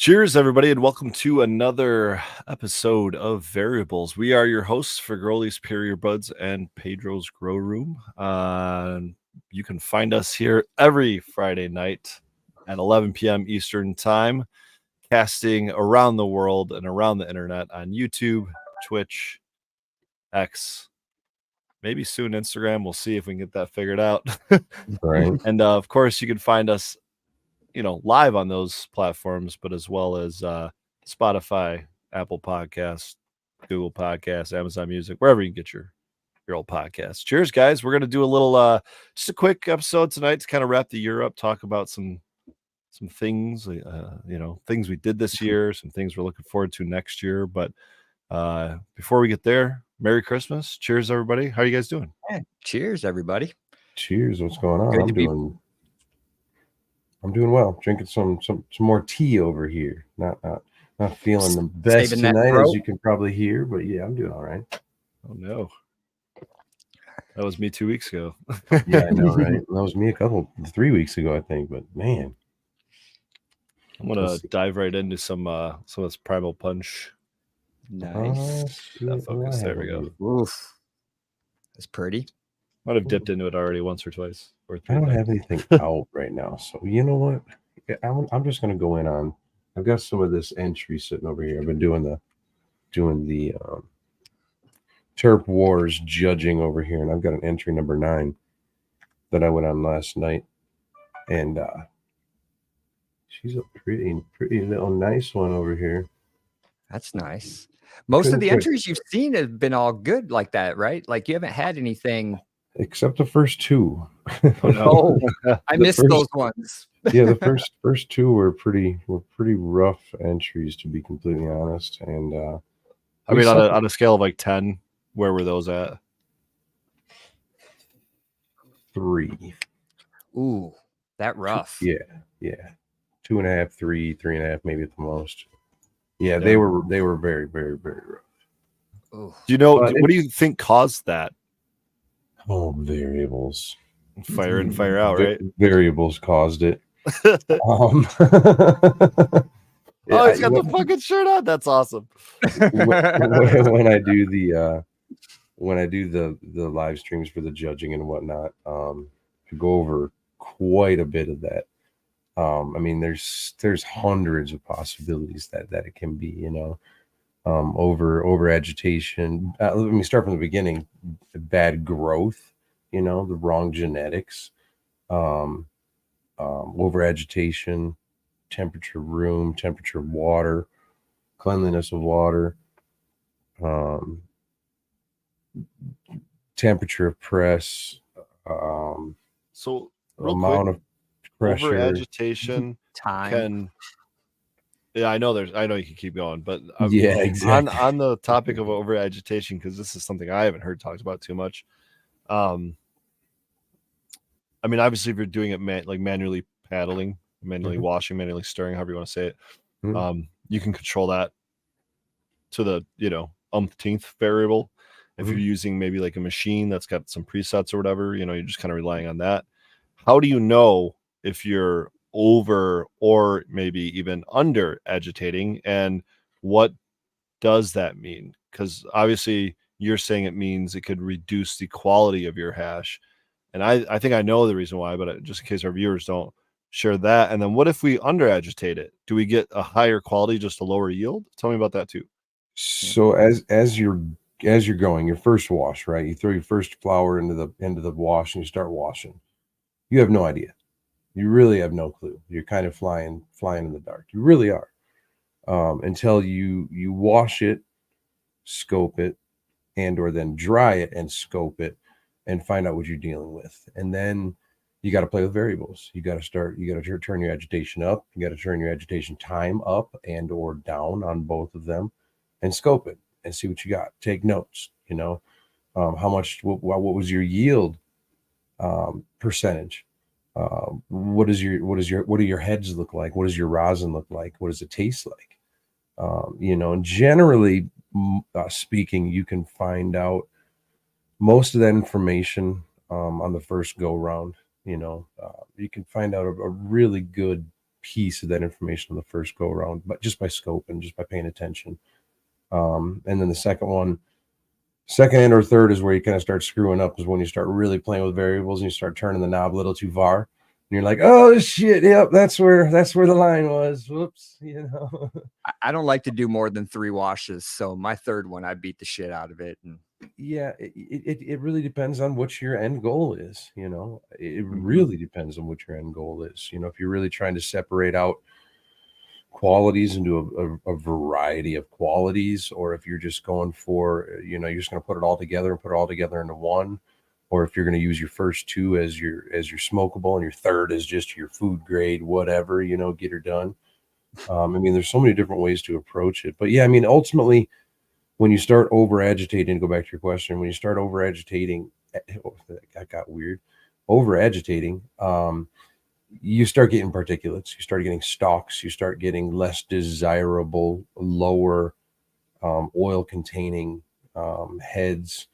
Cheers, everybody, and welcome to another episode of Variables. We are your hosts for Growly's Pure Buds and Pedro's Grow Room. You can find us here every Friday night at 11 p.m. Eastern Time, casting around the world and around the internet on YouTube, Twitch, X, maybe soon Instagram. We'll see if we can get that figured out. Right. And of course, you can find us live on those platforms, but as well as Spotify, Apple Podcasts, Google Podcasts, Amazon Music, wherever you get your old podcasts. Cheers, guys. We're gonna do a little just a quick episode tonight to kind of wrap the year up, talk about some things, things we did this year, some things we're looking forward to next year. But before we get there, Merry Christmas. Cheers, everybody. How are you guys doing? Yeah, cheers, everybody. Cheers. What's going on? Good I'm doing well. Drinking some more tea over here. Not feeling the best Saving that tonight, throat. as you can probably hear, but yeah, I'm doing all right. Oh no. That was me 2 weeks ago. Yeah, I know, right? That was me 3 weeks ago, I think. But man, I'm gonna dive right into some of this Primal Punch. Nice. Focus. There we go. Oof. That's pretty. Might have dipped into it already once or twice. Or I don't have anything out right now, so you know what? I'm just gonna go in on. I've got some of this entry sitting over here. I've been doing the Terp Wars judging over here, and I've got an entry number 9 that I went on last night, and she's a pretty little nice one over here. That's nice. Most of the entries you've seen have been all good like that, right? Like you haven't had anything except the first 2. Oh, I missed those ones. Yeah, the first 2 were pretty rough entries, to be completely honest. And I mean, on a scale of like 10, where were those at? 3. Ooh, that rough. Yeah. 2.5, 3, 3.5, maybe at the most. Yeah, they were very, very, very rough. Ooh. Do you know what do you think caused that? Oh, variables. Fire in, fire out, right? Variables caused it. He's got the fucking shirt on. That's awesome. when I do the live streams for the judging and whatnot, I go over quite a bit of that. I mean, there's hundreds of possibilities that it can be, over agitation. Let me start from the beginning. Bad growth, the wrong genetics, over agitation, temperature room, temperature of water, cleanliness of water, temperature of press, so amount of pressure, over agitation time. I know you can keep going, but yeah, exactly. On the topic of over agitation, because this is something I haven't heard talked about too much. I mean, obviously, if you're doing it manually paddling, manually washing, manually stirring, however you want to say it, you can control that to the umpteenth variable. If you're using maybe like a machine that's got some presets or whatever, you're just kind of relying on that. How do you know if you're over or maybe even under agitating, and what does that mean? Because obviously you're saying it means it could reduce the quality of your hash, and I think I know the reason why, but just in case our viewers don't, share that. And then what if we under agitate it? Do we get a higher quality, just a lower yield? Tell me about that too. So as you're going your first wash, right, you throw your first flower into the wash and you start washing, you have no idea. You really have no clue. You're kind of flying in the dark. You really are. Until you wash it, scope it, and or then dry it and scope it and find out what you're dealing with. And then you got to play with variables. You got to turn your agitation up. You got to turn your agitation time up and or down on both of them and scope it and see what you got. Take notes, how much, what was your yield percentage? What do your heads look like? What does your rosin look like? What does it taste like? And generally speaking, you can find out most of that information on the first go round. You can find out a really good piece of that information on the first go around, but just by scope and just by paying attention. And then the second and or third is where you kind of start screwing up, is when you start really playing with variables and you start turning the knob a little too far. And you're like, oh shit, yep, that's where the line was. Whoops, I don't like to do more than 3 washes, so my third one, I beat the shit out of it. And yeah, it really depends on what your end goal is. It really depends on what your end goal is. If you're really trying to separate out qualities into a variety of qualities, or if you're just going for, you're just going to put it all together into one, or if you're going to use your first 2 as your smokable and your third is just your food grade, whatever, get her done. There's so many different ways to approach it, but yeah, ultimately, when you start over agitating, to go back to your question, when you start over agitating, that got weird, over agitating, you start getting particulates, you start getting stalks, you start getting less desirable, lower oil containing heads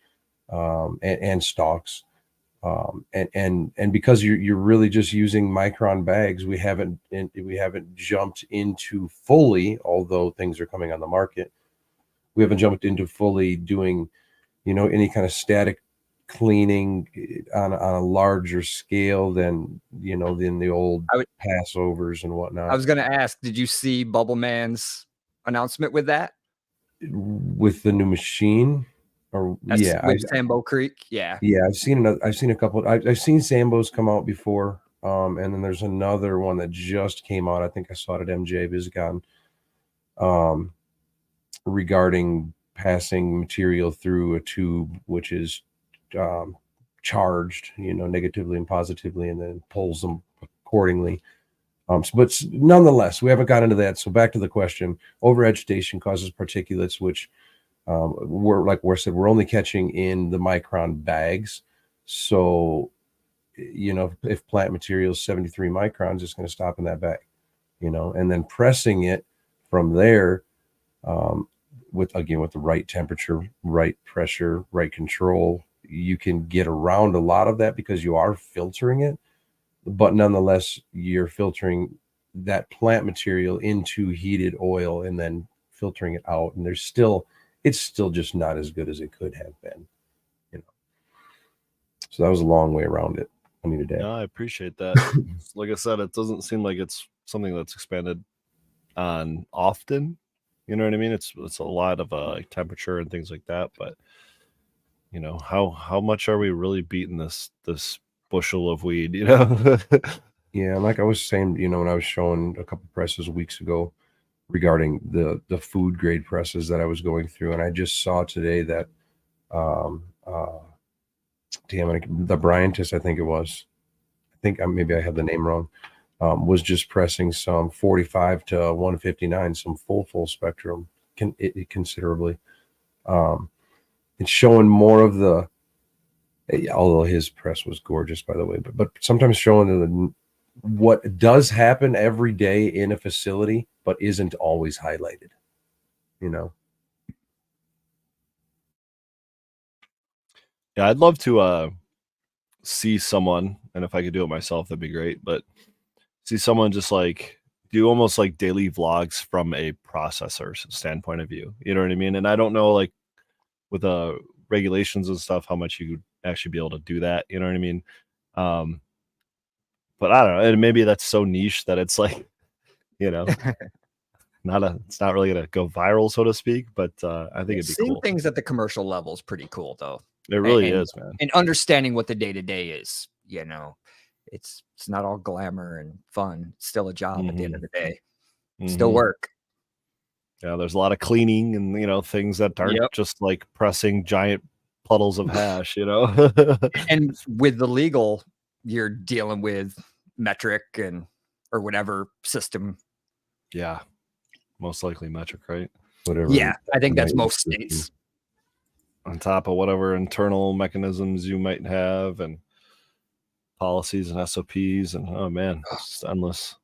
and stalks. And because you're really just using micron bags, we haven't jumped into fully, although things are coming on the market, we haven't jumped into fully doing, any kind of static cleaning on a larger scale than the old Passovers and whatnot. I was going to ask, did you see Bubble Man's announcement with that? With the new machine? Or with Sambo Creek? Yeah. Yeah, I've seen a couple. I've seen Sambos come out before. And then there's another one that just came out. I think I saw it at MJ VisCon. Regarding passing material through a tube which is charged, negatively and positively, and then pulls them accordingly. But nonetheless, we haven't got into that. So back to the question: over agitation causes particulates, which we're only catching in the micron bags. So, if plant material is 73 microns, it's going to stop in that bag, and then pressing it from there, with the right temperature, right pressure, right control, you can get around a lot of that because you are filtering it, but nonetheless, you're filtering that plant material into heated oil and then filtering it out. And it's still just not as good as it could have been, So that was a long way around it. I needed that. No, I appreciate that. Like I said, it doesn't seem like it's something that's expanded on often. You know what I mean? It's a lot of like temperature and things like that. But how much are we really beating this bushel of weed? Yeah, like I was saying, when I was showing a couple presses weeks ago regarding the food grade presses that I was going through, and I just saw today that the Bryantist, I think it was. I think maybe I had the name wrong. Was just pressing some 45 to 159, some full spectrum, considerably. It's showing more of the, although his press was gorgeous, by the way, but sometimes showing what does happen every day in a facility, but isn't always highlighted. Yeah, I'd love to see someone, and if I could do it myself, that'd be great. But see someone just like do almost like daily vlogs from a processor standpoint of view. You know what I mean? And I don't know, like with regulations and stuff, how much you could actually be able to do that. You know what I mean? But I don't know. And maybe that's so niche that it's like, it's not really gonna go viral, so to speak. But I think it'd be seeing cool. Things at the commercial level is pretty cool, though. It really is, man. And understanding what the day-to-day is, it's not all glamour and fun. It's still a job at the end of the day. Still work. Yeah, there's a lot of cleaning and things that aren't just like pressing giant puddles of hash, And with the legal, you're dealing with metric or whatever system. Yeah, most likely metric, right? Whatever. Yeah, I think that's most states. On top of whatever internal mechanisms you might have, and policies and SOPs, and oh man, it's just endless.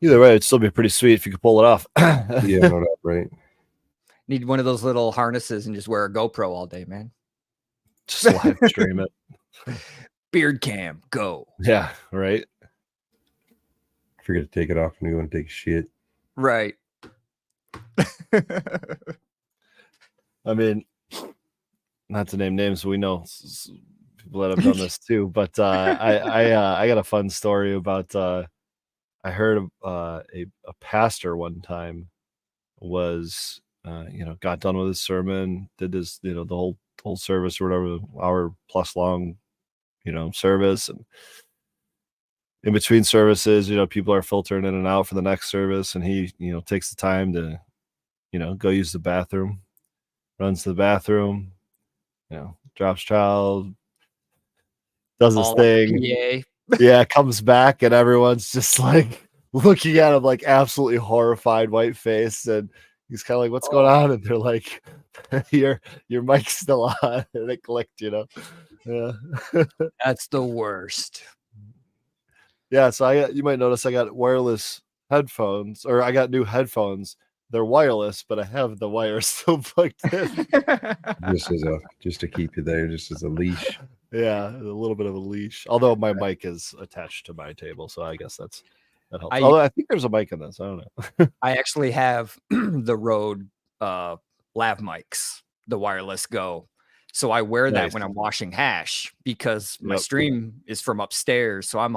Either way, it'd still be pretty sweet if you could pull it off. Yeah, no doubt, right? Need one of those little harnesses and just wear a GoPro all day, man. Just live stream it. Beard cam, go. Yeah, right. Forget to take it off and go and take a shit. Right. I mean, not to name names, we know people that have done this too. But I got a fun story about. I heard a pastor one time was got done with his sermon, did his the whole service or whatever, hour plus long service, and in between services, people are filtering in and out for the next service, and he takes the time to go use the bathroom, runs to the bathroom, drops child, does his All thing. PA. Yeah, comes back and everyone's just like looking at him like absolutely horrified, white face, and he's kind of like, "What's going on?" And they're like, "Your mic's still on," and it clicked, Yeah. That's the worst. Yeah, so you might notice I got wireless headphones, or I got new headphones. They're wireless, but I have the wire still plugged in. Just to keep you there, just as a leash. Yeah, a little bit of a leash. Although my mic is attached to my table, so I guess that helps. Although I think there's a mic in this. I don't know. I actually have the Rode lav mics, the wireless Go. So I wear that when I'm washing hash because my stream is from upstairs. So I'm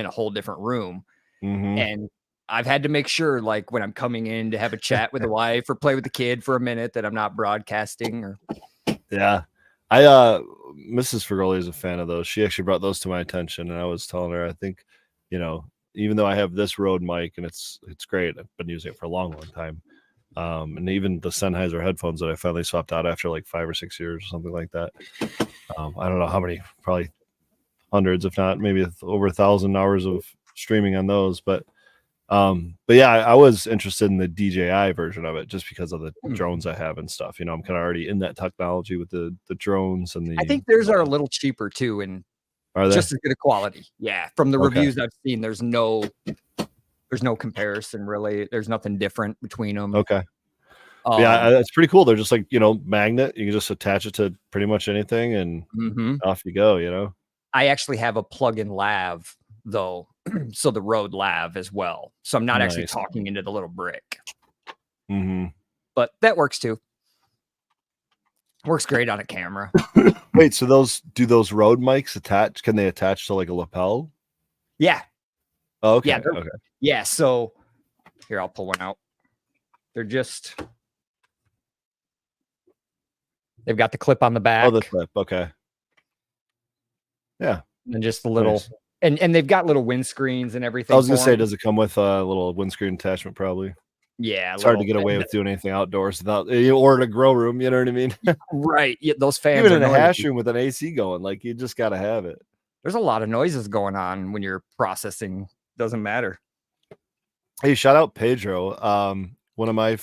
in a whole different room. And I've had to make sure, like when I'm coming in to have a chat with the wife or play with the kid for a minute, that I'm not broadcasting or. Yeah. Mrs. Fergoli is a fan of those. She actually brought those to my attention, and I was telling her, I think, even though I have this Rode mic and it's great, I've been using it for a long time. And even the Sennheiser headphones that I finally swapped out after like 5 or 6 years or something like that. I don't know how many, probably hundreds, if not maybe over 1,000 hours of streaming on those. But yeah, I was interested in the DJI version of it just because of the drones I have and stuff. I'm kind of already in that technology with the drones and I think theirs are a little cheaper too, and are they just as good a quality? Yeah, from the reviews I've seen, there's no comparison really. There's nothing different between them. Okay. Yeah, that's pretty cool. They're just like magnet. You can just attach it to pretty much anything, and off you go. I actually have a plug-in lav though, so the Rode lav as well. So I'm not actually talking into the little brick. But that works too. Works great on a camera. Wait, so do those Rode mics attach? Can they attach to like a lapel? Yeah. Oh, okay. Yeah. Okay. Yeah. So here, I'll pull one out. They've got the clip on the back. Oh, the clip. Okay. Yeah. And just the little, and they've got little windscreens and everything. I was gonna say, does it come with a little windscreen attachment? Probably. Yeah, it's hard to get away with doing anything outdoors without, or in a grow room. You know what I mean? Right. Yeah, those fans. Even in a hash room with an AC going, like you just gotta have it. There's a lot of noises going on when you're processing. Doesn't matter. Hey, shout out Pedro. One of my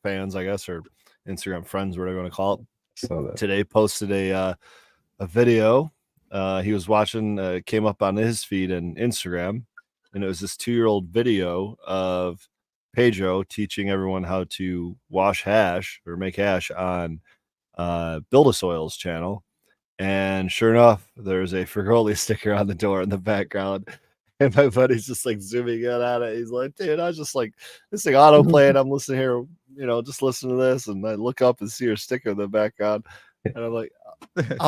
fans, I guess, or Instagram friends, whatever you want to call it. So that today posted a video. He was watching, came up on his feed in Instagram, and it was this 2-year-old video of Pedro teaching everyone how to wash hash or make hash on Build-A-Soil's channel. And sure enough, there's a Fergoli sticker on the door in the background. And my buddy's just like zooming in on it. He's like, dude, I was just like, this thing auto playing. I'm listening here, just listen to this. And I look up and see your sticker in the background. And I'm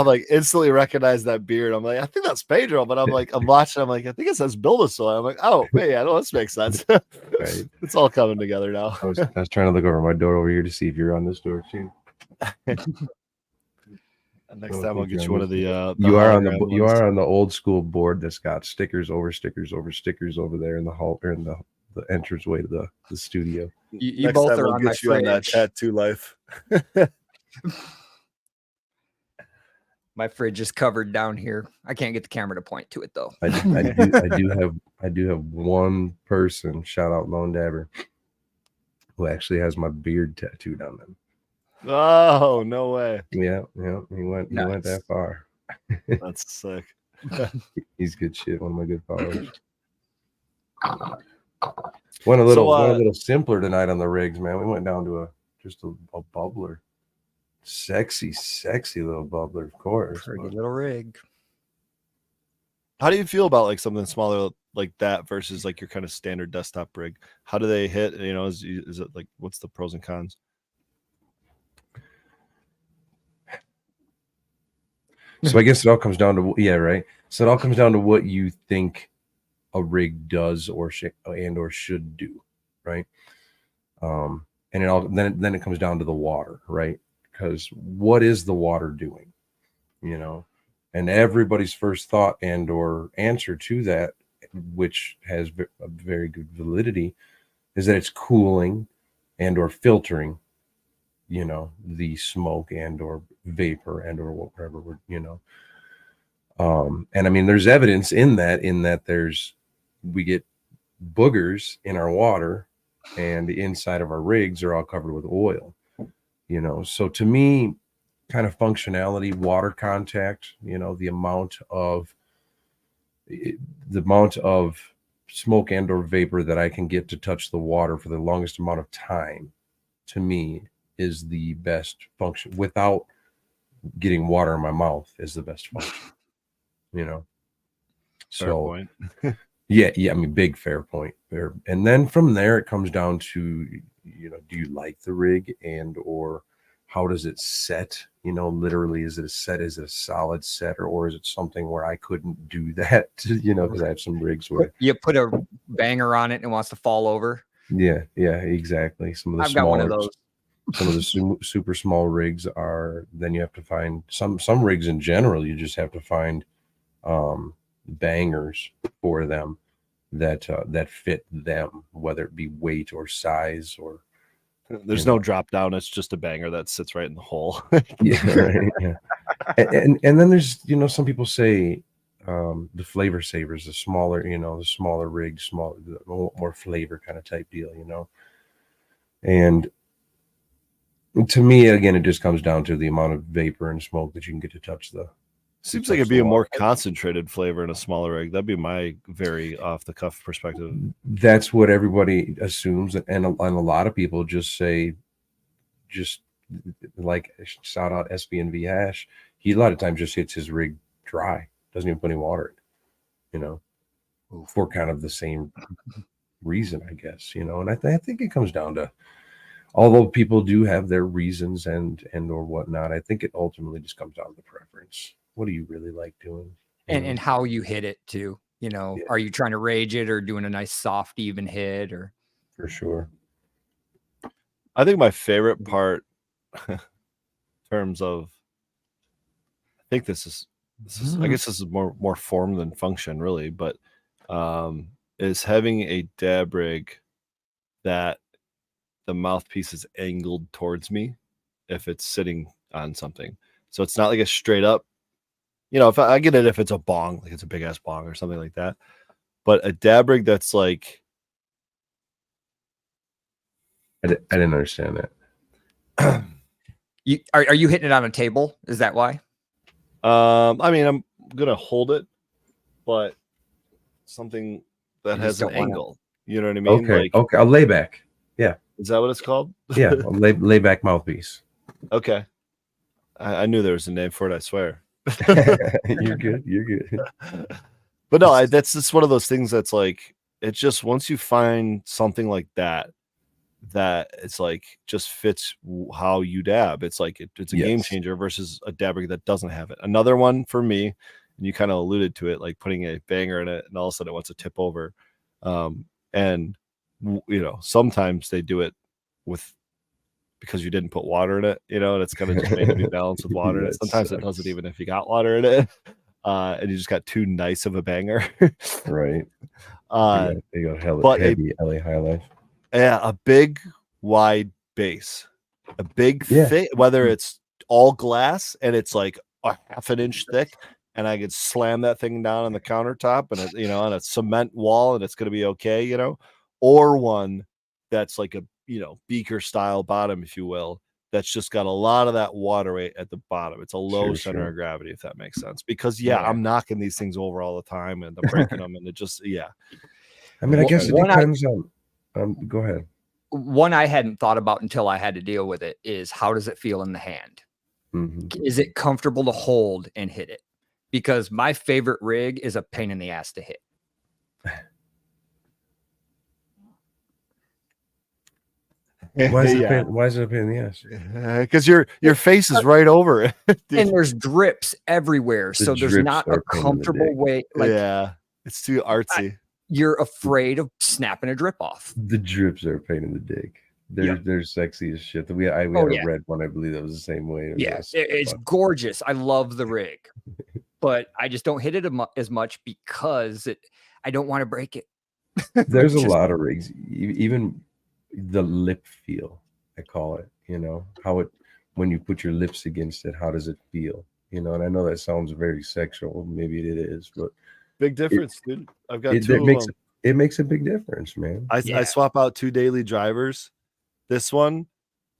like, instantly recognize that beard. I'm like, I think that's Pedro. But I'm watching. I'm like, I think it says Build-A-Soil. I'm like, oh, man, I know this makes sense. Right. It's all coming together now. I was trying to look over my door over here to see if you're on this door too. Next time I'll get you one of the you are on the old school board that's got stickers over stickers over stickers over there in the hall or in the entrance way to the studio. You both are on my fridge. On that tattoo life. My fridge is covered down here. I can't get the camera to point to it though. I do have one person, shout out Lone Dabber, who actually has my beard tattooed on them. Oh, no way. Yeah, he went that far. That's sick. He's good shit. One of my good followers. Went a little simpler tonight on the rigs, man. We went down to just a bubbler. Sexy little bubbler, of course. Pretty little rig. How do you feel about like something smaller like that versus like your kind of standard desktop rig? How do they hit? You know, is it like, what's the pros and cons? So I guess it all comes down to, yeah, right. So it all comes down to what you think a rig does or should do, right? And it all then it comes down to the water, right? Because what is the water doing? You know, and everybody's first thought and or answer to that, which has a very good validity, is that it's cooling and or filtering, you know, the smoke and or vapor and or whatever we're, you know. And I mean, there's evidence in that we get boogers in our water, and the inside of our rigs are all covered with oil, you know. So to me, kind of functionality, water contact, you know, the amount of smoke and or vapor that I can get to touch the water for the longest amount of time, to me, is the best function. Without getting water in my mouth is the best function, you know. Fair So point. yeah, I mean, big fair point there. And then from there it comes down to, you know, do you like the rig and or how does it set? You know, literally, is it a solid set, or is it something where I couldn't do that? You know, because I have some rigs where You put a banger on it and it wants to fall over. yeah, exactly. Some of the I've got one of those. Some of the super small rigs are, then you have to find some rigs in general, you just have to find bangers for them that fit them, whether it be weight or size or there's no drop down. It's just a banger that sits right in the hole. yeah, right, yeah. And then there's, you know, some people say the flavor savers, the smaller rigs, more flavor kind of type deal, you know. And to me, again, it just comes down to the amount of vapor and smoke that you can get to touch the. Seems like it'd be a more concentrated flavor in a smaller rig. That'd be my very off the cuff perspective. That's what everybody assumes, and a lot of people just say, just like, shout out SBNV Hash. He a lot of times just hits his rig dry, doesn't even put any water in, you know, for kind of the same reason, I guess, you know. And I think it comes down to, although people do have their reasons and or whatnot, I think it ultimately just comes down to preference. What do you really like doing? And how you hit it too. You know, Yeah. Are you trying to rage it or doing a nice soft, even hit? Or For sure. I think my favorite part, in terms of, I think this is I guess this is more form than function, really, but is having a dab rig that the mouthpiece is angled towards me if it's sitting on something. So it's not like a straight up, you know, if I get it, if it's a bong, like it's a big ass bong or something like that. But a dab rig that's like, I didn't understand that. Are you hitting it on a table? Is that why? I mean, I'm gonna hold it, but something that has an angle. You know what I mean? Okay. Like, okay. A layback. Yeah. Is that what it's called? Yeah. A layback mouthpiece. Okay. I knew there was a name for it, I swear. You're good. You're good. But no, that's just one of those things that's like, it's just once you find something like that it's like just fits how you dab. It's like it's a game changer versus a dab rig that doesn't have it. Another one for me, and you kind of alluded to it, like putting a banger in it and all of a sudden it wants to tip over. And you know, sometimes they do it because you didn't put water in it, you know, and it's kind of just made to be balanced with water in it. Sometimes it does it even if you got water in it. And you just got too nice of a banger. Right. You got heavy LA High Life. Yeah, a big wide base, a big thick, whether it's all glass and it's like a half an inch thick, and I could slam that thing down on the countertop and you know, on a cement wall, and it's going to be okay, you know, or one that's like a, you know, beaker style bottom, if you will, that's just got a lot of that water weight at the bottom. It's a low center of gravity, if that makes sense. Because I'm knocking these things over all the time and I'm breaking them, and it just I mean, I guess it depends on. Go ahead. One I hadn't thought about until I had to deal with it is, how does it feel in the hand? Mm-hmm. Is it comfortable to hold and hit it? because my favorite rig is a pain in the ass to hit. Why is it a pain in the ass? Because your face is right over it. And there's drips everywhere. So there's not a comfortable way. Like, yeah, it's too artsy. You're afraid of snapping a drip off. The drips are a pain in the dick. They're sexy as shit. We had a red one, I believe, that was the same way. It's gorgeous. I love the rig, but I just don't hit it as much because I don't want to break it. There's a lot of rigs, even the lip feel, I call it. You know how it when you put your lips against it, how does it feel? You know, and I know that sounds very sexual. Maybe it is, but big difference, dude. I've got two of them. It makes a big difference, man. I swap out 2 daily drivers. This one,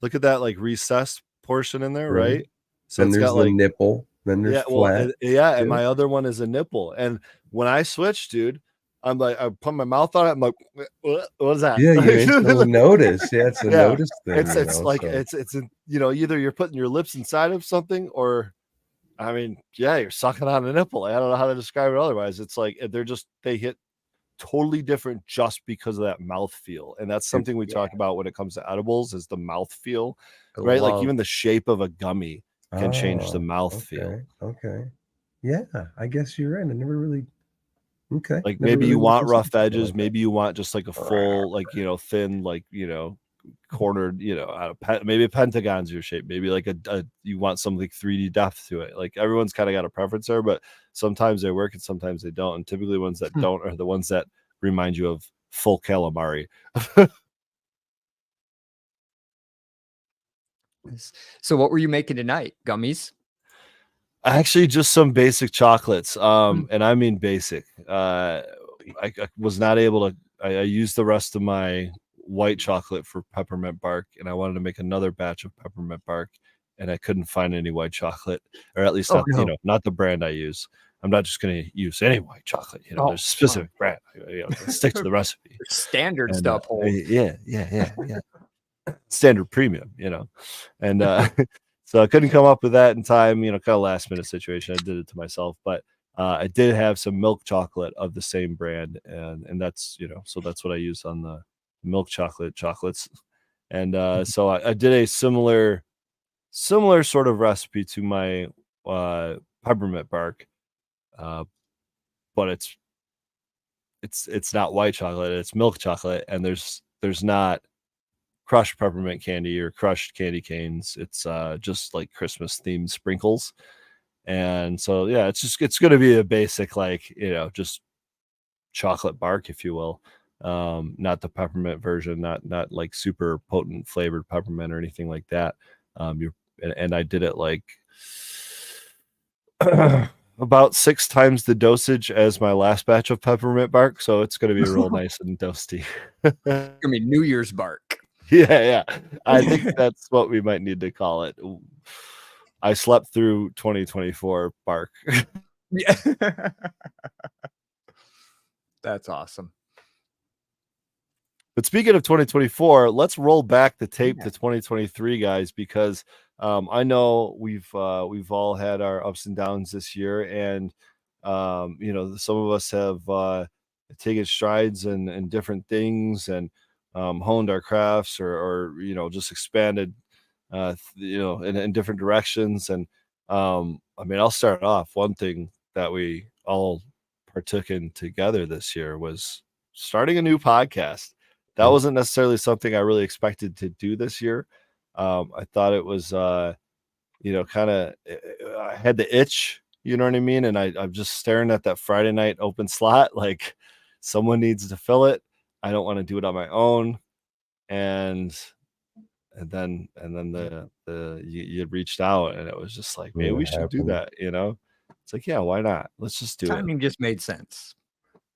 look at that like recessed portion in there, right? So then there's the nipple. Then there's flat. And my other one is a nipple. And when I switch, dude, I'm like, I put my mouth on it. I'm like, what is that? Yeah, you instantly notice. Yeah, it's a notice thing. It's either you're putting your lips inside of something or, I mean, you're sucking on a nipple. I don't know how to describe it otherwise. It's like they hit totally different just because of that mouth feel. And that's something we talk about when it comes to edibles is the mouth feel, right? Like even the shape of a gummy can change the mouth feel. Okay. Yeah, I guess you're right. I never really. Okay. Like maybe you want rough edges. Maybe you want just like a full, like, thin, like, cornered, maybe a pentagon's your shape. Maybe like you want some like 3D depth to it. Like everyone's kind of got a preference there, but sometimes they work and sometimes they don't. And typically ones that don't are the ones that remind you of full calamari. So what were you making tonight? Gummies? Actually, just some basic chocolates. And I mean basic. I was not able to. I used the rest of my white chocolate for peppermint bark, and I wanted to make another batch of peppermint bark, and I couldn't find any white chocolate, or at least not the brand I use. I'm not just going to use any white chocolate. There's a specific brand. Stick to the recipe. Standard stuff. Yeah. Standard premium. And so I couldn't come up with that in time. Kind of last minute situation. I did it to myself, but I did have some milk chocolate of the same brand, and that's so that's what I use on the milk chocolates. And so I did a similar sort of recipe to my peppermint bark, but it's not white chocolate, it's milk chocolate, and there's not crushed peppermint candy or crushed candy canes. It's just like Christmas themed sprinkles. And so it's going to be a basic, like, just chocolate bark, if you will. Not the peppermint version, not like super potent flavored peppermint or anything like that. And I did it like about 6 times the dosage as my last batch of peppermint bark, so it's going to be real nice and toasty. It's gonna be New Year's bark. Yeah. I think that's what we might need to call it. I slept through 2024 bark. Yeah. That's awesome. But speaking of 2024, let's roll back the tape to 2023, guys, because I know we've all had our ups and downs this year, and some of us have taken strides in different things and honed our crafts or just expanded in different directions. And I'll start off. One thing that we all partook in together this year was starting a new podcast. That wasn't necessarily something I really expected to do this year. I thought it was kind of, I had the itch, you know what I mean? And I'm just staring at that Friday night open slot, like someone needs to fill it. I don't want to do it on my own. And then you reached out, and it was just like, maybe we should do that. It's like, yeah, why not? Let's just do it. Timing just made sense.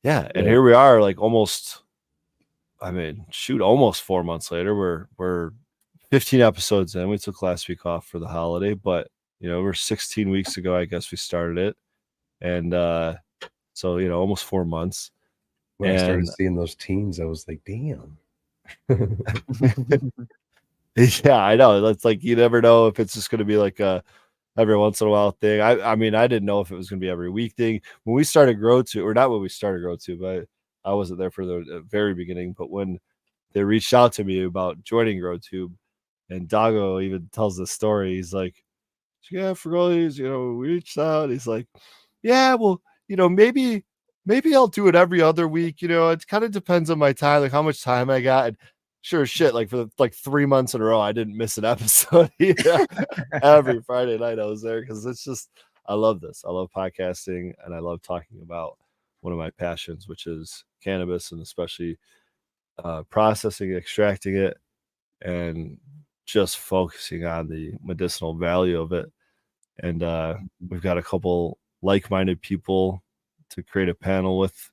Yeah. And here we are, like almost 4 months later. We're 15 episodes in. We took last week off for the holiday, but we're 16 weeks ago, I guess we started it. And so almost 4 months. When I started seeing those teens, I was like, damn. Yeah, I know. That's like, you never know if it's just going to be like a every once in a while thing. I mean, I didn't know if it was going to be every week thing. When we started Grow To, or not when we started Grow To, but I wasn't there for the very beginning. But when they reached out to me about joining Grow To, and Dago even tells the story, he's like, yeah, for all these, we reached out. He's like, yeah, well, maybe I'll do it every other week. It kind of depends on my time, like how much time I got. And sure as shit, like for 3 months in a row, I didn't miss an episode. Every Friday night I was there because it's just, I love this. I love podcasting, and I love talking about one of my passions, which is cannabis, and especially processing, extracting it, and just focusing on the medicinal value of it. And we've got a couple like-minded people to create a panel with,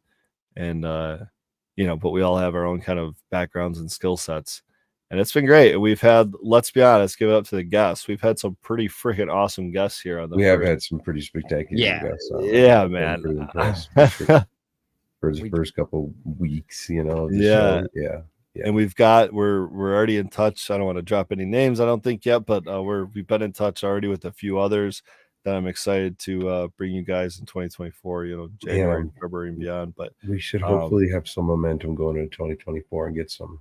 and but we all have our own kind of backgrounds and skill sets, and it's been great. We've had, let's be honest, give it up to the guests. We've had some pretty freaking awesome guests here on the. We have had some pretty spectacular guests. Yeah, man. Pretty impressed for the first couple weeks, of the show. Yeah. And we're already in touch. I don't want to drop any names, I don't think yet, but we've been in touch already with a few others that I'm excited to bring you guys in 2024, January, February, and beyond. But we should hopefully have some momentum going into 2024 and get some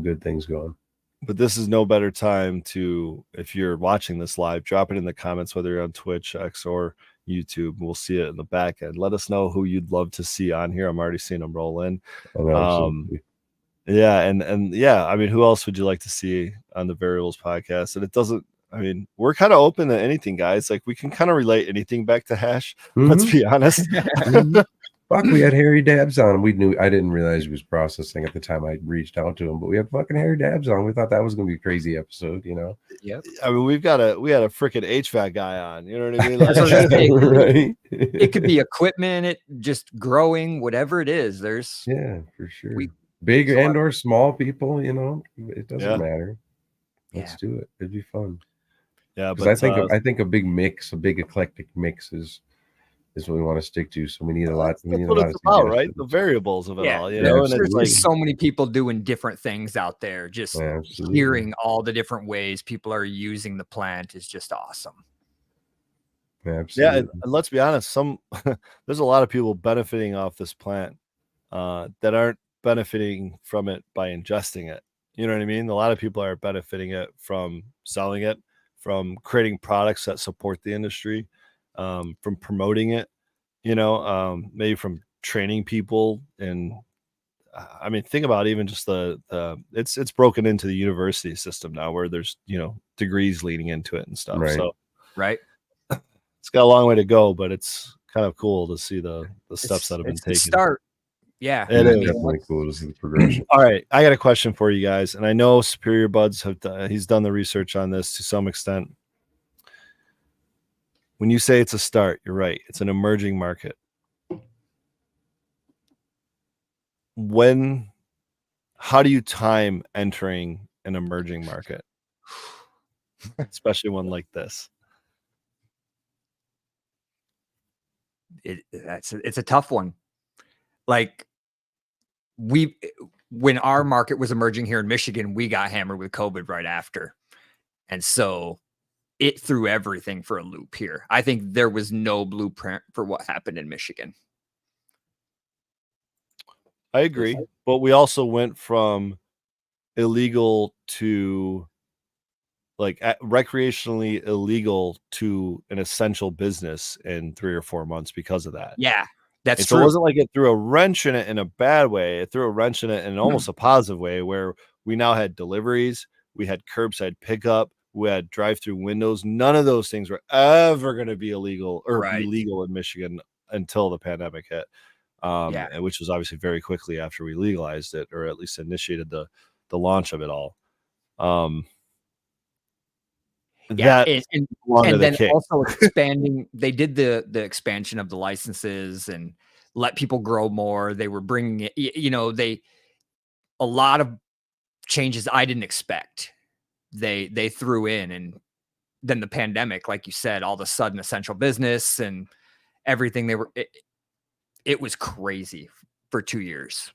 good things going. But this is no better time to, if you're watching this live, drop it in the comments, whether you're on Twitch, X, or YouTube. We'll see it in the back end. Let us know who you'd love to see on here. I'm already seeing them roll in. Yeah, and yeah, I mean, who else would you like to see on the Variables podcast? And it doesn't, I mean, we're kind of open to anything, guys. Like, we can kind of relate anything back to Hash. Let's be honest. Fuck, we had Harry Dabs on. I didn't realize he was processing at the time I reached out to him, but we had fucking Harry Dabs on. We thought that was gonna be a crazy episode, Yep. I mean, we had a freaking HVAC guy on. You know what I mean? Like, right. It could be equipment, it just growing, whatever it is. There's for sure. Big and or small people, it doesn't matter. Let's do it. It'd be fun. Yeah, but I think a big mix, a big eclectic mix is what we want to stick to. So we need a lot. We need what a lot it's about, right? The variables of it all, and it's like so many people doing different things out there. Just hearing all the different ways people are using the plant is just awesome. Absolutely. Yeah, and let's be honest, there's a lot of people benefiting off this plant that aren't benefiting from it by ingesting it. You know what I mean? A lot of people are benefiting it from selling it, from creating products that support the industry, from promoting it, maybe from training people. And I mean, think about even just it's broken into the university system now, where there's, degrees leading into it and stuff. Right. So it's got a long way to go, but it's kind of cool to see the steps that have been taken. Start. Yeah, it is definitely cool to see the progression. All right, I got a question for you guys, and I know Superior Buds he's done the research on this to some extent. When you say it's a start, you're right. It's an emerging market. How do you time entering an emerging market, especially one like this? It's a tough one. Like, when our market was emerging here in Michigan, we got hammered with COVID right after. And so it threw everything for a loop here. I think there was no blueprint for what happened in Michigan. I agree. But we also went from illegal to recreationally illegal to an essential business in 3 or 4 months because of that. Yeah. That's true. So it wasn't like it threw a wrench in it in a bad way. It threw a wrench in it in almost a positive way, where we now had deliveries, we had curbside pickup, we had drive-through windows. None of those things were ever going to be illegal or be legal in Michigan until the pandemic hit, which was obviously very quickly after we legalized it, or at least initiated the launch of it all. And then also expanding. They did the expansion of the licenses and let people grow more. They were bringing it, a lot of changes I didn't expect. They threw in, and then the pandemic, like you said, all of a sudden essential business and everything. It was crazy for 2 years.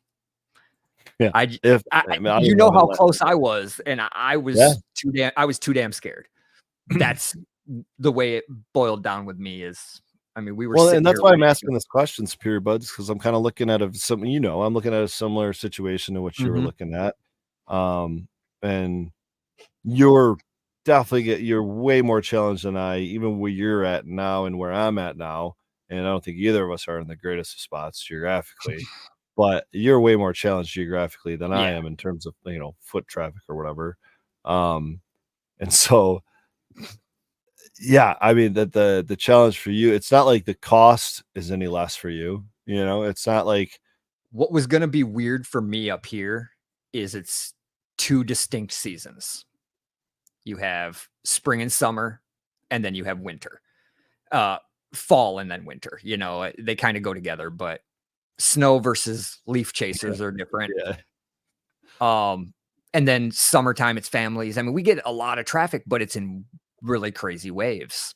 Yeah, how close I was, and I was too damn scared. That's the way it boiled down with me is, I mean, we were and that's why I'm asking this question, Superior Buds, because I'm kind of looking at I'm looking at a similar situation to what you were looking at. And you're you're way more challenged than I, even where you're at now and where I'm at now. And I don't think either of us are in the greatest of spots geographically, but you're way more challenged geographically than I am in terms of, foot traffic or whatever. And so, yeah, I mean that the challenge for you, it's not like the cost is any less for you. It's not like, what was going to be weird for me up here is it's 2 distinct seasons. You have spring and summer, and then you have winter, fall and then winter. They kind of go together, but snow versus leaf chasers are different. And then summertime, it's families. I mean, we get a lot of traffic, but it's in really crazy waves.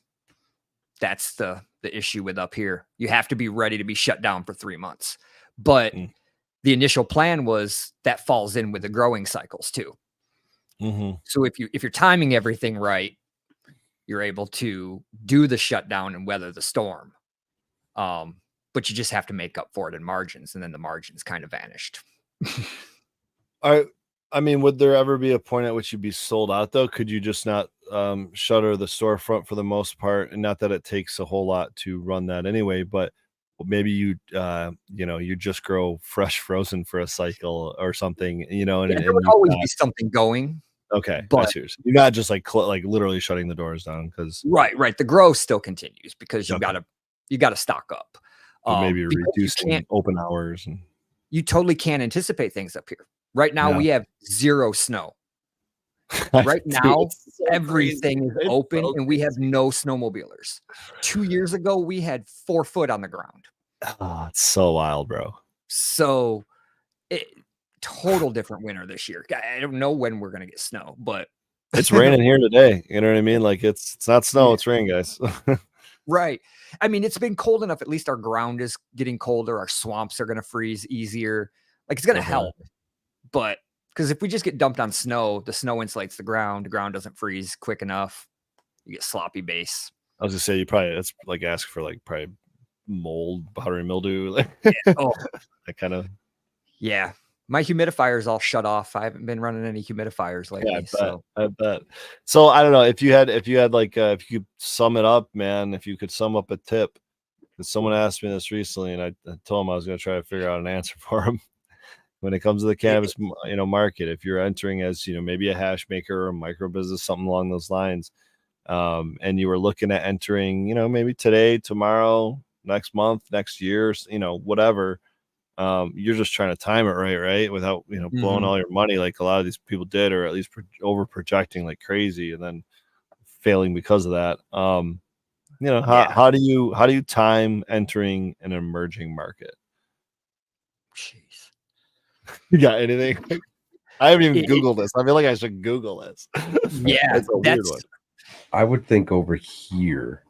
That's the issue with up here. You have to be ready to be shut down for 3 months. But the initial plan was that falls in with the growing cycles too. So if you're timing everything right, you're able to do the shutdown and weather the storm. But you just have to make up for it in margins, and then the margins kind of vanished. I mean, would there ever be a point at which you'd be sold out though? Could you just not shutter the storefront for the most part? And not that it takes a whole lot to run that anyway, but maybe you just grow fresh frozen for a cycle or something, and there would always be something going. Okay, but you're not just like literally shutting the doors down, because right. The growth still continues because you gotta stock up. Maybe reducing open hours, and you totally can't anticipate things up here. Right now we have 0 snow. Right now, everything is open, and we have no snowmobilers. 2 years ago, we had 4 foot on the ground. Oh, it's so wild, bro. So, total different winter this year. I don't know when we're gonna get snow, but it's raining here today. You know what I mean? Like it's not snow, it's rain, guys. Right. I mean, it's been cold enough. At least our ground is getting colder. Our swamps are gonna freeze easier. Like, it's gonna help. But because if we just get dumped on snow, the snow insulates the ground. The ground doesn't freeze quick enough. You get sloppy base. I was gonna say, that's like ask for like probably mold, powdery mildew. That kind of. Yeah. My humidifiers all shut off. I haven't been running any humidifiers lately. Yeah, I bet. So I don't know if you had like if you could sum it up, man. If you could sum up a tip, because someone asked me this recently, and I told him I was going to try to figure out an answer for him. When it comes to the cannabis, market, if you're entering as maybe a hash maker or a micro business, something along those lines, and you were looking at entering, maybe today, tomorrow, next month, next year, whatever. You're just trying to time it right, without blowing all your money like a lot of these people did, or at least over projecting like crazy and then failing because of that. How do you time entering an emerging market? Jeez. You got anything? I haven't even Googled this. I feel like I should Google this. Yeah, that's a weird one. I would think over here,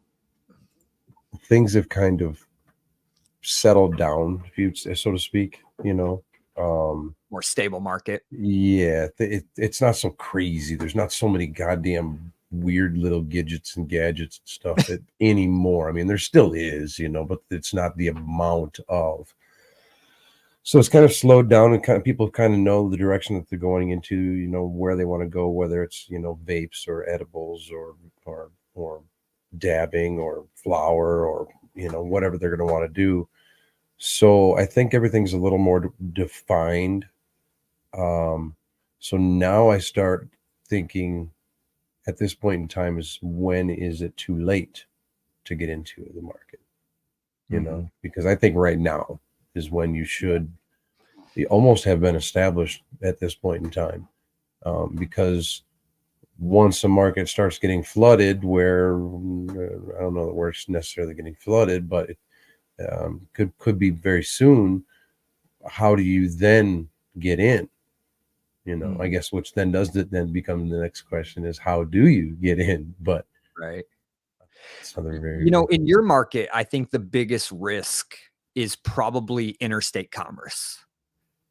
things have kind of settled down, so to speak. More stable market. Yeah, it's not so crazy. There's not so many goddamn weird little gadgets and stuff anymore. I mean, there still is, but it's not the amount of. So it's kind of slowed down, and people kind of know the direction that they're going into, where they want to go, whether it's, vapes or edibles or dabbing or flower or, whatever they're going to want to do. So I think everything's a little more defined. So now I start thinking at this point in time when is it too late to get into the market? Because I think right now is when you almost have been established at this point in time. Because once the market starts getting flooded, where I don't know that we're necessarily getting flooded, but it could be very soon. How do you then get in? I guess, which then become the next question is, how do you get in? But right. In your market, I think the biggest risk is probably interstate commerce,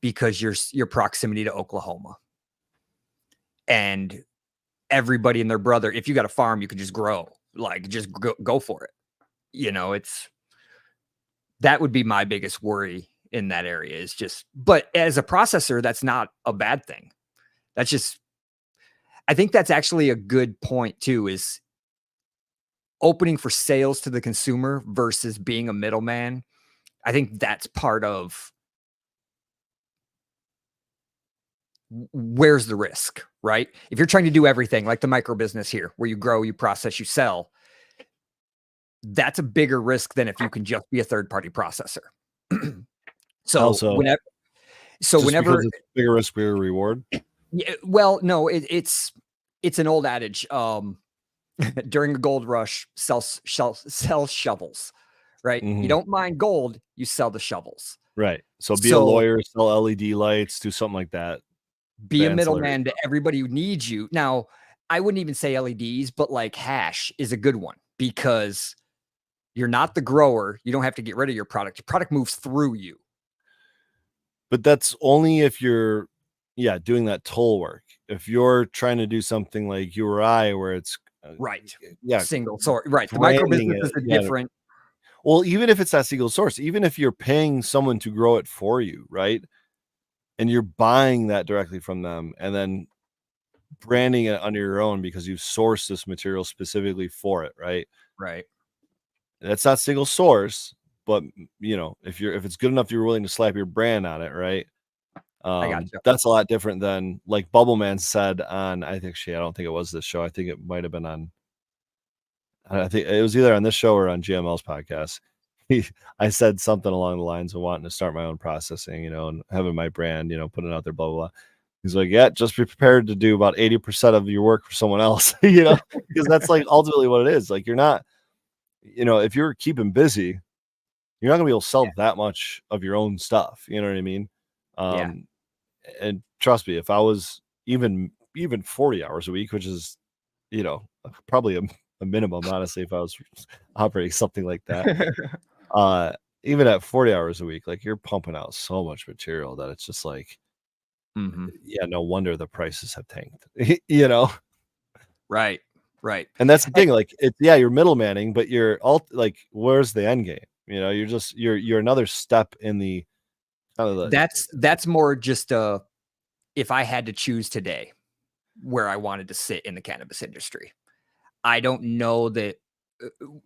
because your proximity to Oklahoma, and everybody and their brother, if you got a farm, you can just grow. like just go for it. That would be my biggest worry in that area is just, but as a processor, that's not a bad thing. That's just, I think that's actually a good point too, is opening for sales to the consumer versus being a middleman. I think that's part of where's the risk, right? If you're trying to do everything like the micro business here, where you grow, you process, you sell, that's a bigger risk than if you can just be a third-party processor. Also, whenever because it's bigger risk, bigger reward. Yeah, well, no, it's an old adage. During a gold rush, sell shovels, right? You don't mine gold, you sell the shovels. Right. So be a lawyer, sell LED lights, do something like that. Be a middleman to everybody who needs you. Now, I wouldn't even say LEDs, but like hash is a good one because you're not the grower. You don't have to get rid of your product. Your product moves through you. But that's only if you're, doing that toll work. If you're trying to do something like you or I, where it's right, yeah, single source, right. The micro business is a different. Well, even if it's that single source, even if you're paying someone to grow it for you, right, and you're buying that directly from them, and then branding it under your own because you've sourced this material specifically for it, right? Right. That's not single source, but if it's good enough, you're willing to slap your brand on it, right? I got you. That's a lot different than like Bubbleman said on, I don't think it was this show. I think it might have been on, I think it was either on this show or on GML's podcast. I said something along the lines of wanting to start my own processing, and having my brand, putting it out there, blah, blah, blah. He's like, yeah, just be prepared to do about 80% of your work for someone else, because that's like ultimately what it is. Like you're not, if you're keeping busy, you're not gonna be able to sell that much of your own stuff. You know what I mean? And trust me, if I was even 40 hours a week, which is, probably a minimum, honestly, if I was operating something like that, even at 40 hours a week, like you're pumping out so much material that it's just like, no wonder the prices have tanked, Right. And that's the thing, like it's you're middlemanning, but you're all like, where's the end game? You're just you're another step in the kind of the. That's more just if I had to choose today where I wanted to sit in the cannabis industry. I don't know that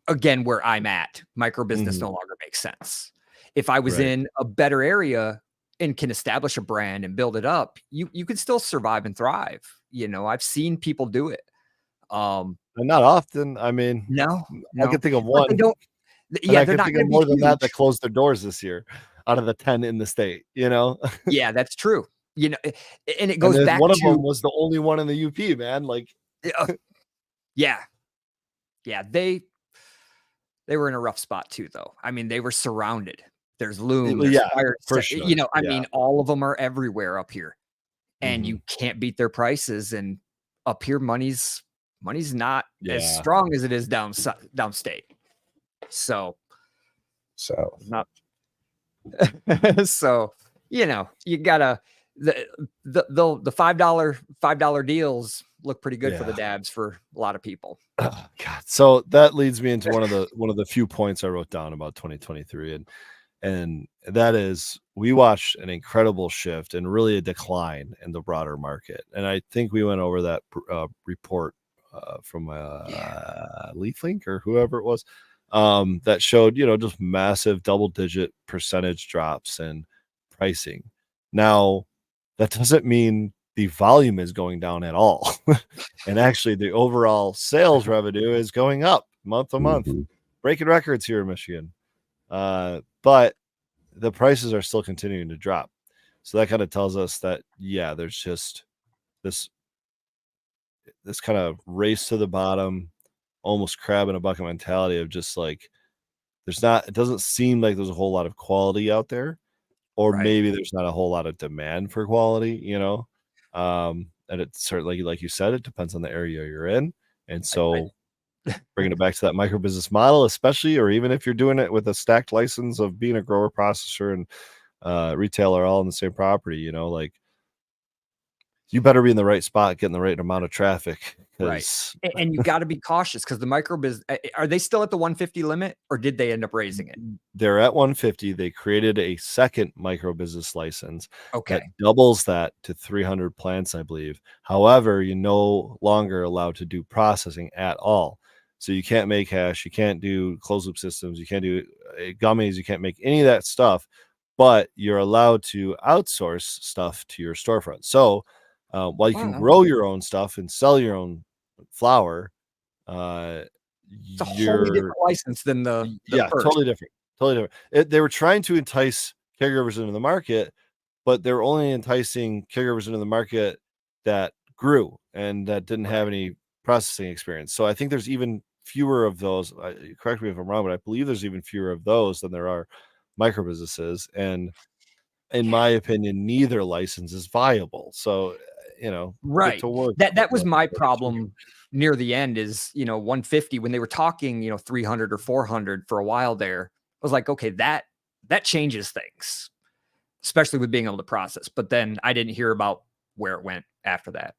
again where I'm at, micro business no longer makes sense. If I was in a better area and can establish a brand and build it up, you can still survive and thrive. I've seen people do it. Not often. I mean, no. I can think of one. They don't. Yeah, they're not going to be more than huge. that closed their doors this year out of the 10 in the state. Yeah, that's true. And it goes back one to of them was the only one in the UP, man. Like, yeah, they were in a rough spot too, though. I mean, they were surrounded. There's loom, there's fire, for sure. I mean, all of them are everywhere up here, and you can't beat their prices. And up here, money's not as strong as it is downstate. So not. So you gotta the $5 deals look pretty good for the dabs for a lot of people. Oh, God. So that leads me into one of the few points I wrote down about 2023, and that is we watched an incredible shift and really a decline in the broader market. And I think we went over that report from LeafLink or whoever it was that showed, just massive double-digit percentage drops in pricing. Now, that doesn't mean the volume is going down at all. And actually, the overall sales revenue is going up month to month, breaking records here in Michigan. But the prices are still continuing to drop. So that kind of tells us that, there's just this kind of race to the bottom, almost crab in a bucket mentality of just like, it doesn't seem like there's a whole lot of quality out there, or maybe there's not a whole lot of demand for quality, and it's certainly, like you said, it depends on the area you're in. And so bringing it back to that micro business model, especially, or even if you're doing it with a stacked license of being a grower, processor, and retailer all in the same property, like you better be in the right spot, getting the right amount of traffic. Right. And you got to be cautious because the micro business, are they still at the 150 limit or did they end up raising it? They're at 150. They created a second micro business license that Okay. doubles that to 300 plants, I believe. However, you're no longer allowed to do processing at all. So you can't make hash, you can't do closed loop systems, you can't do gummies, you can't make any of that stuff, but you're allowed to outsource stuff to your storefront. So while you can Wow. grow your own stuff and sell your own flour, It's a wholly you're different license than the yeah, first. totally different. Totally different. They were trying to entice caregivers into the market, but they were only enticing caregivers into the market that grew and that didn't have any processing experience. So I think there's even fewer of those. Correct me if I'm wrong, but I believe there's even fewer of those than there are micro businesses. And in my opinion, neither license is viable. So, get Right. to work. That was my problem near the end is, 150 when they were talking, 300 or 400 for a while there. I was like, okay, that changes things, especially with being able to process. But then I didn't hear about where it went after that.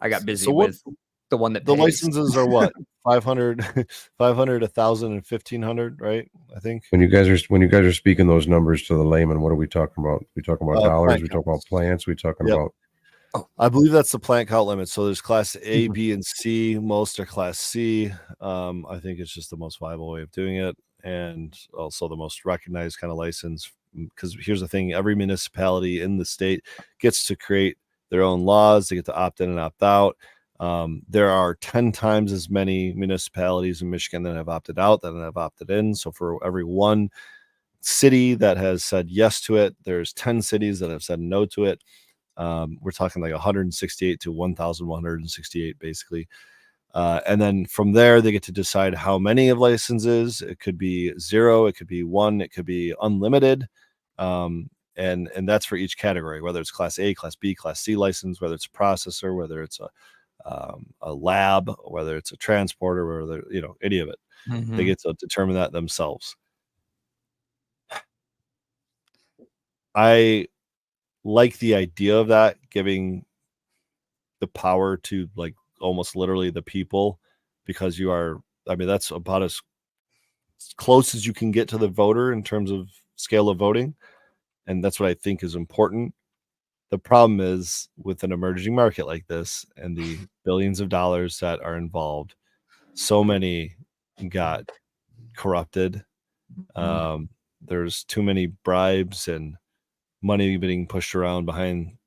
I got busy with the one that the pays. licenses are what? 500, 500, 1,000, and 1,500, right? I think. When you guys are speaking those numbers to the layman, what are we talking about? We talking about dollars? We talking about plants? We talking about? Oh, I believe that's the plant count limit. So there's class A, B, and C. Most are class C. I think it's just the most viable way of doing it, and also the most recognized kind of license. Because here's the thing: every municipality in the state gets to create their own laws. They get to opt in and opt out. There are 10 times as many municipalities in Michigan that have opted out than have opted in. So for every one city that has said yes to it, there's 10 cities that have said no to it. We're talking like 168 to 1,168, basically. And then from there, they get to decide how many of licenses. It could be 0, it could be 1, it could be unlimited. And that's for each category, whether it's class A, class B, class C license, whether it's a processor, whether it's a lab, whether it's a transporter, whether any of it. They get to determine that themselves. I like the idea of that, giving the power to like almost literally the people, because that's about as close as you can get to the voter in terms of scale of voting. And that's what I think is important. The problem is with an emerging market like this and the billions of dollars that are involved, so many got corrupted. There's too many bribes and money being pushed around behind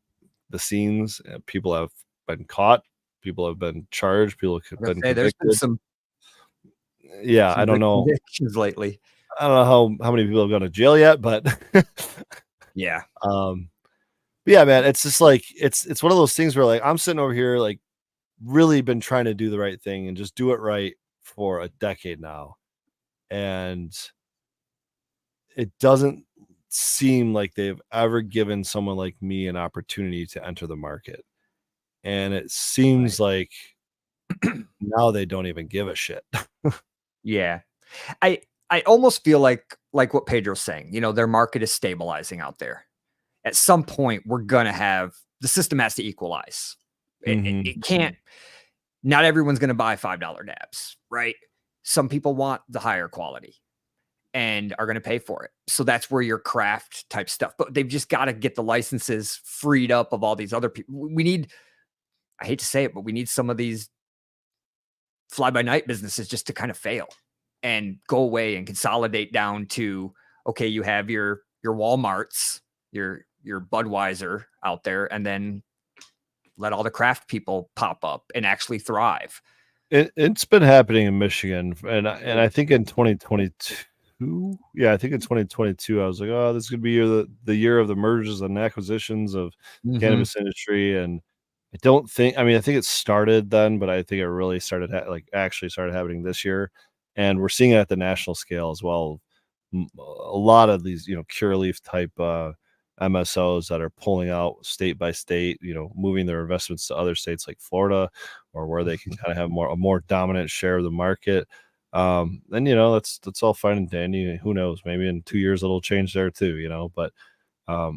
the scenes. People have been caught. People have been charged. People have been convicted. There's been some I don't know. Convictions lately. I don't know how many people have gone to jail yet, but yeah. But yeah, man, it's just like it's one of those things where like I'm sitting over here like really been trying to do the right thing and just do it right for a decade now. And it doesn't seem like they've ever given someone like me an opportunity to enter the market. And it seems like now they don't even give a shit. Yeah. I almost feel like what Pedro's saying, their market is stabilizing out there. At some point, we're going to have the system has to equalize. It can't, not everyone's going to buy $5 dabs, right? Some people want the higher quality and are going to pay for it. So that's where your craft type stuff, but they've just got to get the licenses freed up of all these other people. We need, I hate to say it, but we need some of these fly by night businesses just to kind of fail and go away and consolidate down to, okay, you have your Walmarts, your Budweiser out there, and then let all the craft people pop up and actually thrive. It's been happening in Michigan, and I think in 2022, I think in 2022, I was like, oh, this could be the year of the mergers and acquisitions of cannabis industry, and I think it started then, but I think it really started actually started happening this year, and we're seeing it at the national scale as well. A lot of these, Curaleaf type MSOs that are pulling out state by state, moving their investments to other states like Florida, or where they can kind of have a more dominant share of the market. And that's all fine and dandy. Who knows? Maybe in 2 years it'll change there too. But I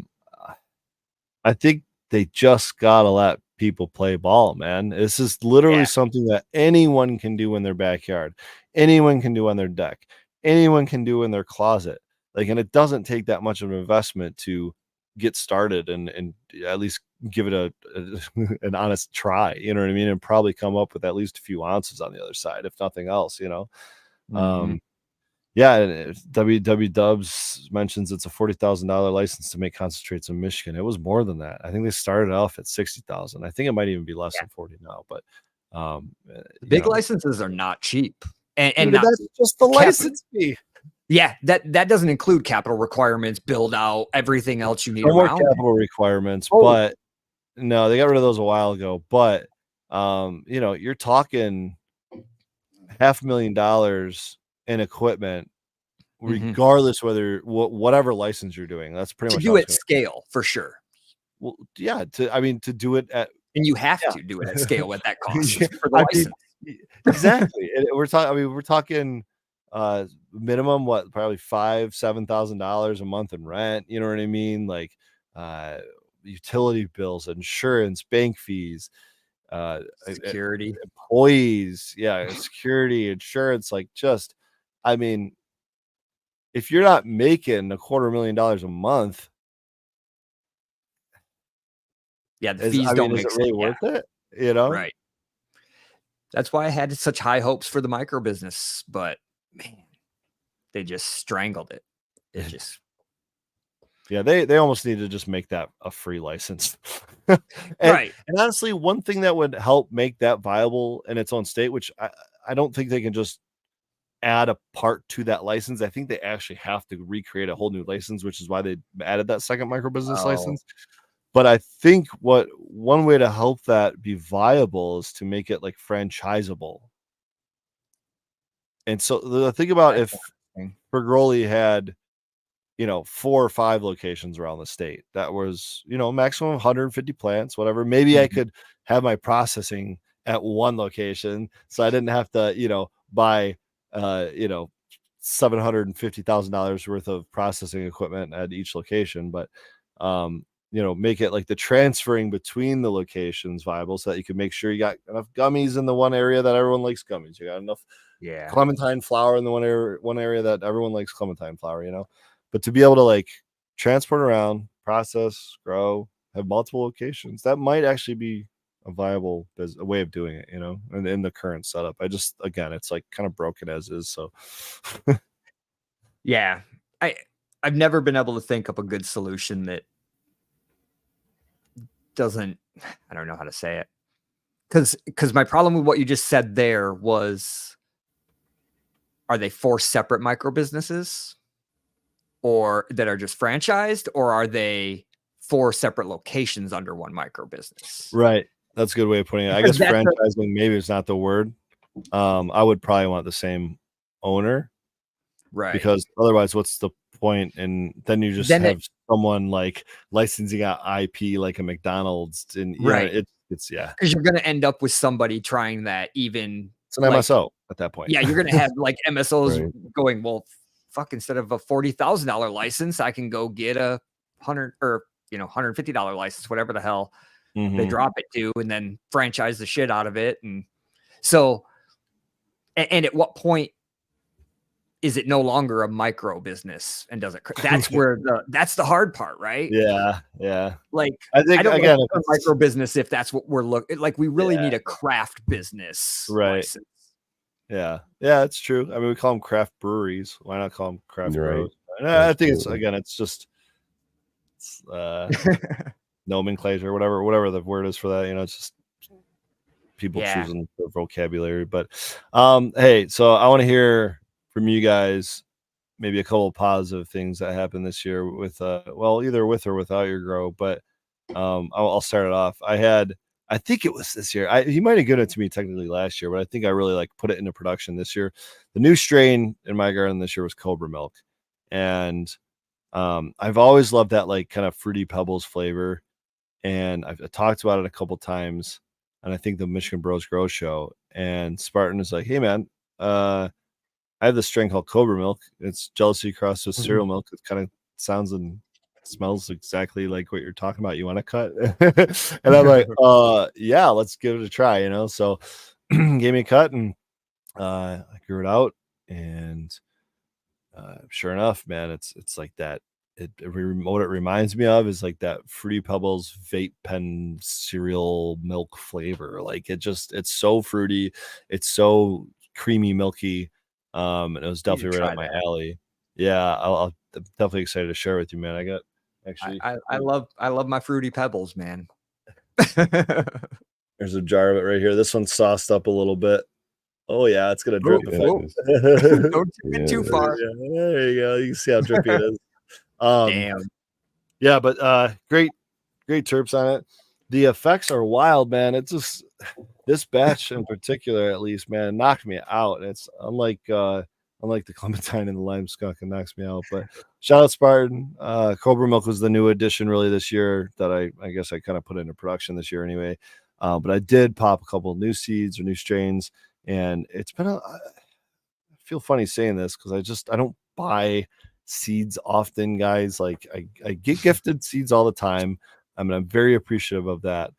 think they just gotta let people play ball, man. This is literally something that anyone can do in their backyard, anyone can do on their deck, anyone can do in their closet. Like, and it doesn't take that much of an investment to get started and at least give it a an honest try. You know what I mean? And probably come up with at least a few ounces on the other side, if nothing else. You know. Yeah, and WW Dubs mentions it's a $40,000 license to make concentrates in Michigan. It was more than that. I think they started off at 60,000. I think it might even be less than 40 now. But the big licenses are not cheap, and dude, not that's just the license fee. Yeah, that doesn't include capital requirements, build out, everything else you need No more around capital requirements, but no, they got rid of those a while ago. But you know, you're talking $500,000 in equipment, regardless whether whatever license you're doing. That's pretty much to do it scale for sure. Well, yeah, to do it at, and you have to do it at scale at that cost for the license. Exactly. And we're talking minimum probably $5,000-$7,000 a month in rent. You know what I mean? Like utility bills, insurance, bank fees, security, employees, security, insurance. Like, just, I mean, if you're not making $250,000 a month, the fees don't make sense. Is it really worth it? You know, right? That's why I had such high hopes for the micro business, but man, they just strangled it. It just, they almost need to just make that a free license. Right. And honestly, one thing that would help make that viable in its own state, which I don't think they can just add a part to that license. I think they actually have to recreate a whole new license, which is why they added that second micro business license. But I think one way to help that be viable is to make it like franchisable. And so the thing about if Pergoli had, 4 or 5 locations around the state, that was, maximum 150 plants, whatever. Maybe I could have my processing at one location, so I didn't have to, buy, $750,000 worth of processing equipment at each location. But, make it like the transferring between the locations viable, so that you can make sure you got enough gummies in the one area that everyone likes gummies. You got enough clementine flower in the one area that everyone likes clementine flower, but to be able to like transport around, process, grow, have multiple locations, that might actually be a viable a way of doing it, and in the current setup. Again, it's like kind of broken as is. So I've never been able to think up a good solution that doesn't, I don't know how to say it, because my problem with what you just said there was, are they 4 separate micro businesses or that are just franchised, or are they 4 separate locations under one micro business? Right. That's a good way of putting it. I guess franchising maybe is not the word. I would probably want the same owner, right? Because otherwise, what's the point? And then you just have someone like licensing out IP like a McDonald's, and right. It's because you're going to end up with somebody trying that. Even it's an MSO at that point. Yeah, you're going to have like MSOs going, well, fuck, instead of a $40,000 license, I can go get a $150 license, whatever the hell they drop it to, and then franchise the shit out of it. And so, and at what point is it no longer a micro business? And does it? That's where that's the hard part, right? Yeah. Like, I think again, a micro business, if that's what we're looking like, we really need a craft business, right? License. Yeah, it's true. I mean, we call them craft breweries. Why not call them craft brews? I think it's just nomenclature, whatever the word is for that. It's just people choosing their vocabulary. But hey, so I want to hear from you guys maybe a couple of positive things that happened this year with either with or without your grow. But I'll start it off. I think it was this year. He might have given it to me technically last year, but I think I really put it into production this year. The new strain in my garden this year was Cobra Milk, and I've always loved that kind of fruity pebbles flavor, and I've talked about it a couple times, and I think the Michigan Bros Grow Show, and Spartan is like, hey man, I have this strain called Cobra Milk. It's jealousy crossed with cereal milk. It kind of sounds and smells exactly like what you're talking about. You want to cut? And I'm like, yeah, let's give it a try, you know? So gave me a cut, and I grew it out, and sure enough, man, it's like that. What it reminds me of is like that Fruity Pebbles vape pen cereal milk flavor. Like it's so fruity, it's so creamy, milky. And it was definitely right up my alley. Yeah, I'm definitely excited to share with you, man. I got actually, I love my Fruity Pebbles, man. there's a jar of it right here. This one's sauced up a little bit. Oh yeah, it's gonna drip. Don't get too far. Yeah, there you go. You can see how drippy it is. Damn. Yeah, but great terps on it. The effects are wild, man. It's just this batch in particular, at least, man, knocked me out. It's unlike the Clementine and the Lime Skunk, it knocks me out. But shout out Spartan. Cobra Milk was the new addition really this year that I guess I kind of put into production this year anyway. But I did pop a couple of new seeds or new strains, and it's been I feel funny saying this because I don't buy seeds often, guys. Like I get gifted seeds all the time. I mean, I'm very appreciative of that.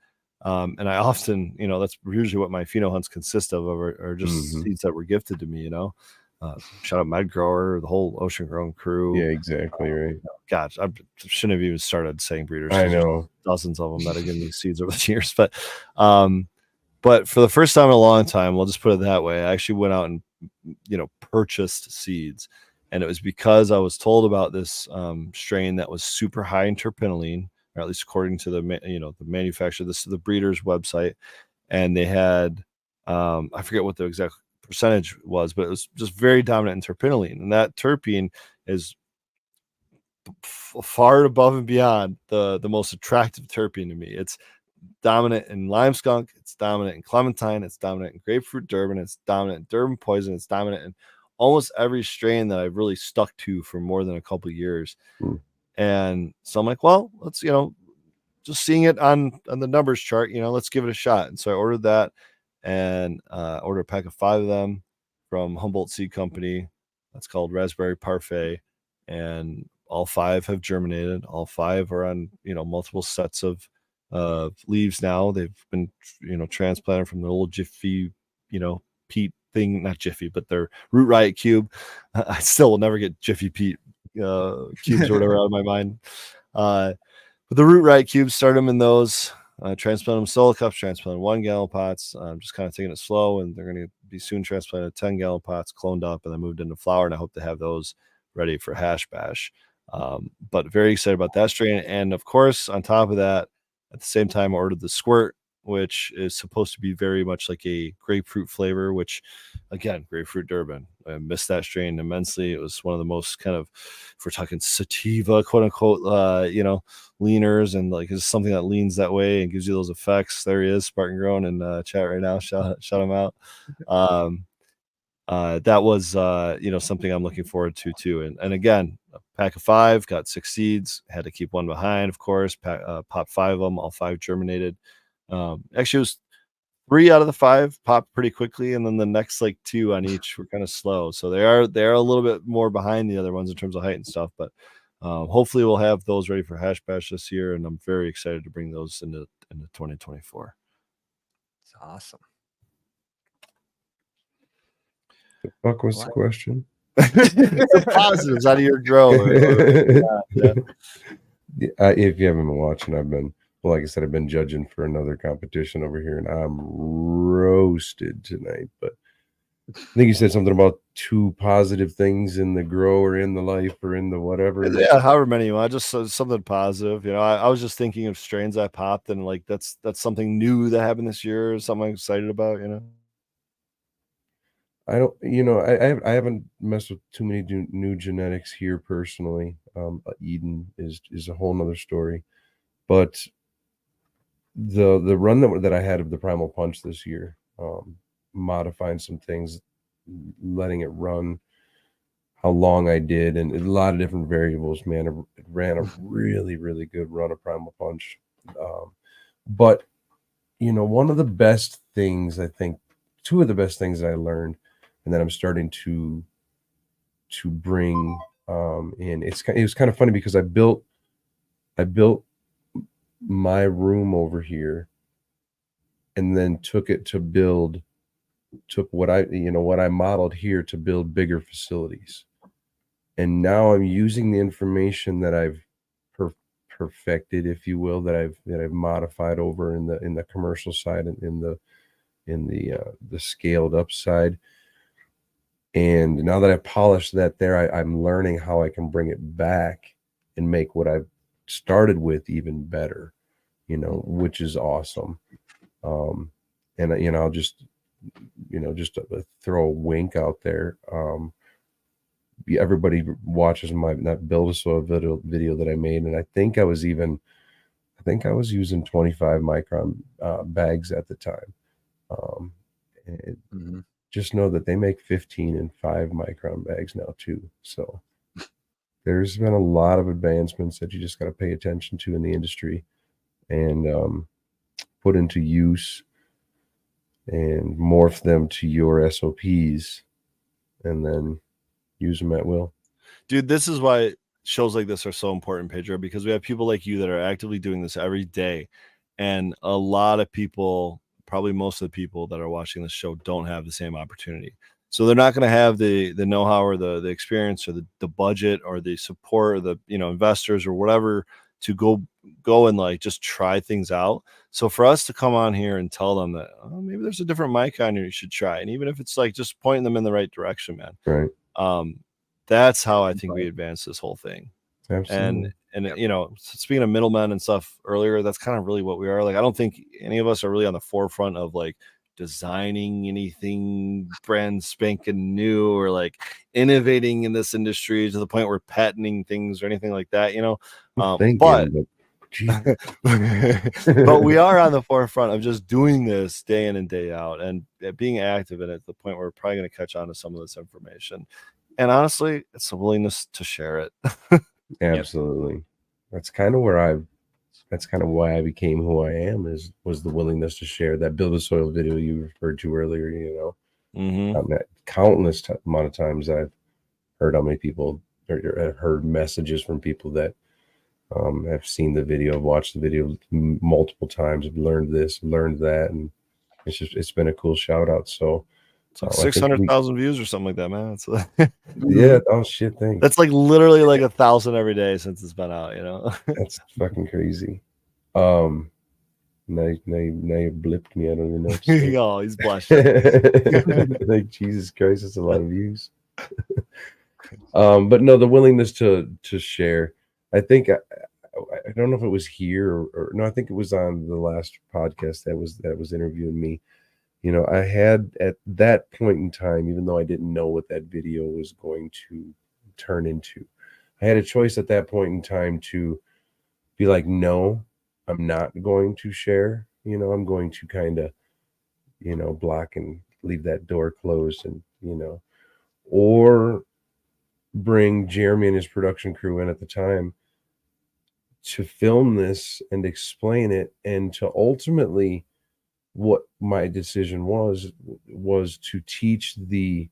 And I often, you know, that's usually what my pheno hunts consist of, are just seeds that were gifted to me, you know. Shout out Med Grower, the whole Ocean Grown crew. Yeah, exactly right. Gosh, I shouldn't have even started saying breeders. I know dozens of them that have given me seeds over the years, but for the first time in a long time, we'll just put it that way, I actually went out and, you know, purchased seeds, and it was because I was told about this strain that was super high in terpinolene, or at least according to the manufacturer. This is the breeder's website, and they had I forget what the exact percentage was, but it was just very dominant in terpinolene, and that terpene is far above and beyond the most attractive terpene to me. It's dominant in lime skunk, it's dominant in clementine, it's dominant in grapefruit Durban, it's dominant in Durban poison, it's dominant in almost every strain that I've really stuck to for more than a couple of years. And so I'm like, well, let's, you know, just seeing it on the numbers chart, you know, let's give it a shot. And so I ordered that, and ordered a pack of 5 of them from Humboldt Seed Company. That's called Raspberry Parfait, and all 5 have germinated. All 5 are on, you know, multiple sets of leaves now. They've been, you know, transplanted from the old Jiffy, you know, peat thing, not Jiffy, but their Root Riot cube. I still will never get Jiffy peat cubes or whatever out of my mind. But the Root Riot cubes, start them in those, transplant them solo cups, transplant 1 gallon pots. I'm just kind of taking it slow, and they're going to be soon transplanted 10 gallon pots, cloned up, and then moved into flower. And I hope to have those ready for hash bash. But very excited about that strain. And of course, on top of that, at the same time, I ordered the Squirt, which is supposed to be very much like a grapefruit flavor, which, again, grapefruit Durban. I missed that strain immensely. It was one of the most kind of, if we're talking sativa, quote unquote, you know, leaners, and like it's something that leans that way and gives you those effects. There he is, Spartan Grown, in chat right now. Shout him out. That was, you know, something I'm looking forward to too. And again, a pack of 5, got 6 seeds, had to keep 1 behind, of course. Popped 5 of them, all 5 germinated. Actually, it was 3 out of the 5 popped pretty quickly, and then the next like 2 on each were kind of slow. So they are a little bit more behind the other ones in terms of height and stuff. But hopefully we'll have those ready for hash bash this year, and I'm very excited to bring those into 2024. It's awesome. The fuck was the question? The positives out of your grow. If you haven't been watching, well, like I said, I've been judging for another competition over here, and I'm roasted tonight. But I think you said something about 2 positive things in the grow, or in the life, or in the whatever. Yeah, however many you want. Just something positive. You know, I was just thinking of strains I popped, and like that's something new that happened this year, something I'm excited about, you know. I don't, you know, I haven't messed with too many new genetics here personally. Eden is a whole nother story, but the run that I had of the Primal Punch this year, modifying some things, letting it run, how long I did, and a lot of different variables, man. It ran a really, really good run of Primal Punch. But, you know, one of the best things, I think, 2 of the best things that I learned, and that I'm starting to bring in, it was kind of funny because I built I built my room over here and then took what I modeled here to build bigger facilities. And now I'm using the information that I've perfected, if you will, that I've modified over in the commercial side and in the scaled up side. And now that I've polished that there, I'm learning how I can bring it back and make what I've started with even better, which is awesome. And I'll just throw a wink out there. Everybody watches my that build a soil video that I made, and I think I was using 25 micron bags at the time. Just know that they make 15 and 5 micron bags now too. So there's been a lot of advancements that you just got to pay attention to in the industry and put into use and morph them to your SOPs and then use them at will. Dude, this is why shows like this are so important, Pedro, because we have people like you that are actively doing this every day. And a lot of people, probably most of the people that are watching this show, don't have the same opportunity. So they're not going to have the know-how or the experience or the budget or the support or the investors or whatever to go and like just try things out. So for us to come on here and tell them that maybe there's a different mic on here you should try, and even if it's like just pointing them in the right direction, man. Right. That's how I think we advance this whole thing. Absolutely. And speaking of middlemen and stuff earlier, that's kind of really what we are. Like, I don't think any of us are really on the forefront of like designing anything brand spanking new or like innovating in this industry to the point where patenting things or anything like that, but we are on the forefront of just doing this day in and day out and being active in it to the point where we're probably going to catch on to some of this information. And honestly, it's the willingness to share it. Absolutely. That's kind of why I became who I am, was the willingness to share. That build a soil video you referred to earlier, countless amount of times I've heard how many people or heard messages from people that have seen the video, watched the video multiple times, have learned this, learned that, and it's been a cool shout out. So it's like 600,000 views or something like that, man. It's like, yeah. Oh shit! Thanks. That's like literally like 1,000 every day since it's been out. That's fucking crazy. Now you blipped me. I don't even know. Oh, he's blushing. Like Jesus Christ, that's a lot of views. But no, the willingness to share. I think I don't know if it was here or no. I think it was on the last podcast that was interviewing me. I had at that point in time, even though I didn't know what that video was going to turn into, I had a choice at that point in time to be like, no, I'm not going to share. I'm going to kind of, block and leave that door closed and, or bring Jeremy and his production crew in at the time to film this and explain it, and to ultimately what my decision was to teach the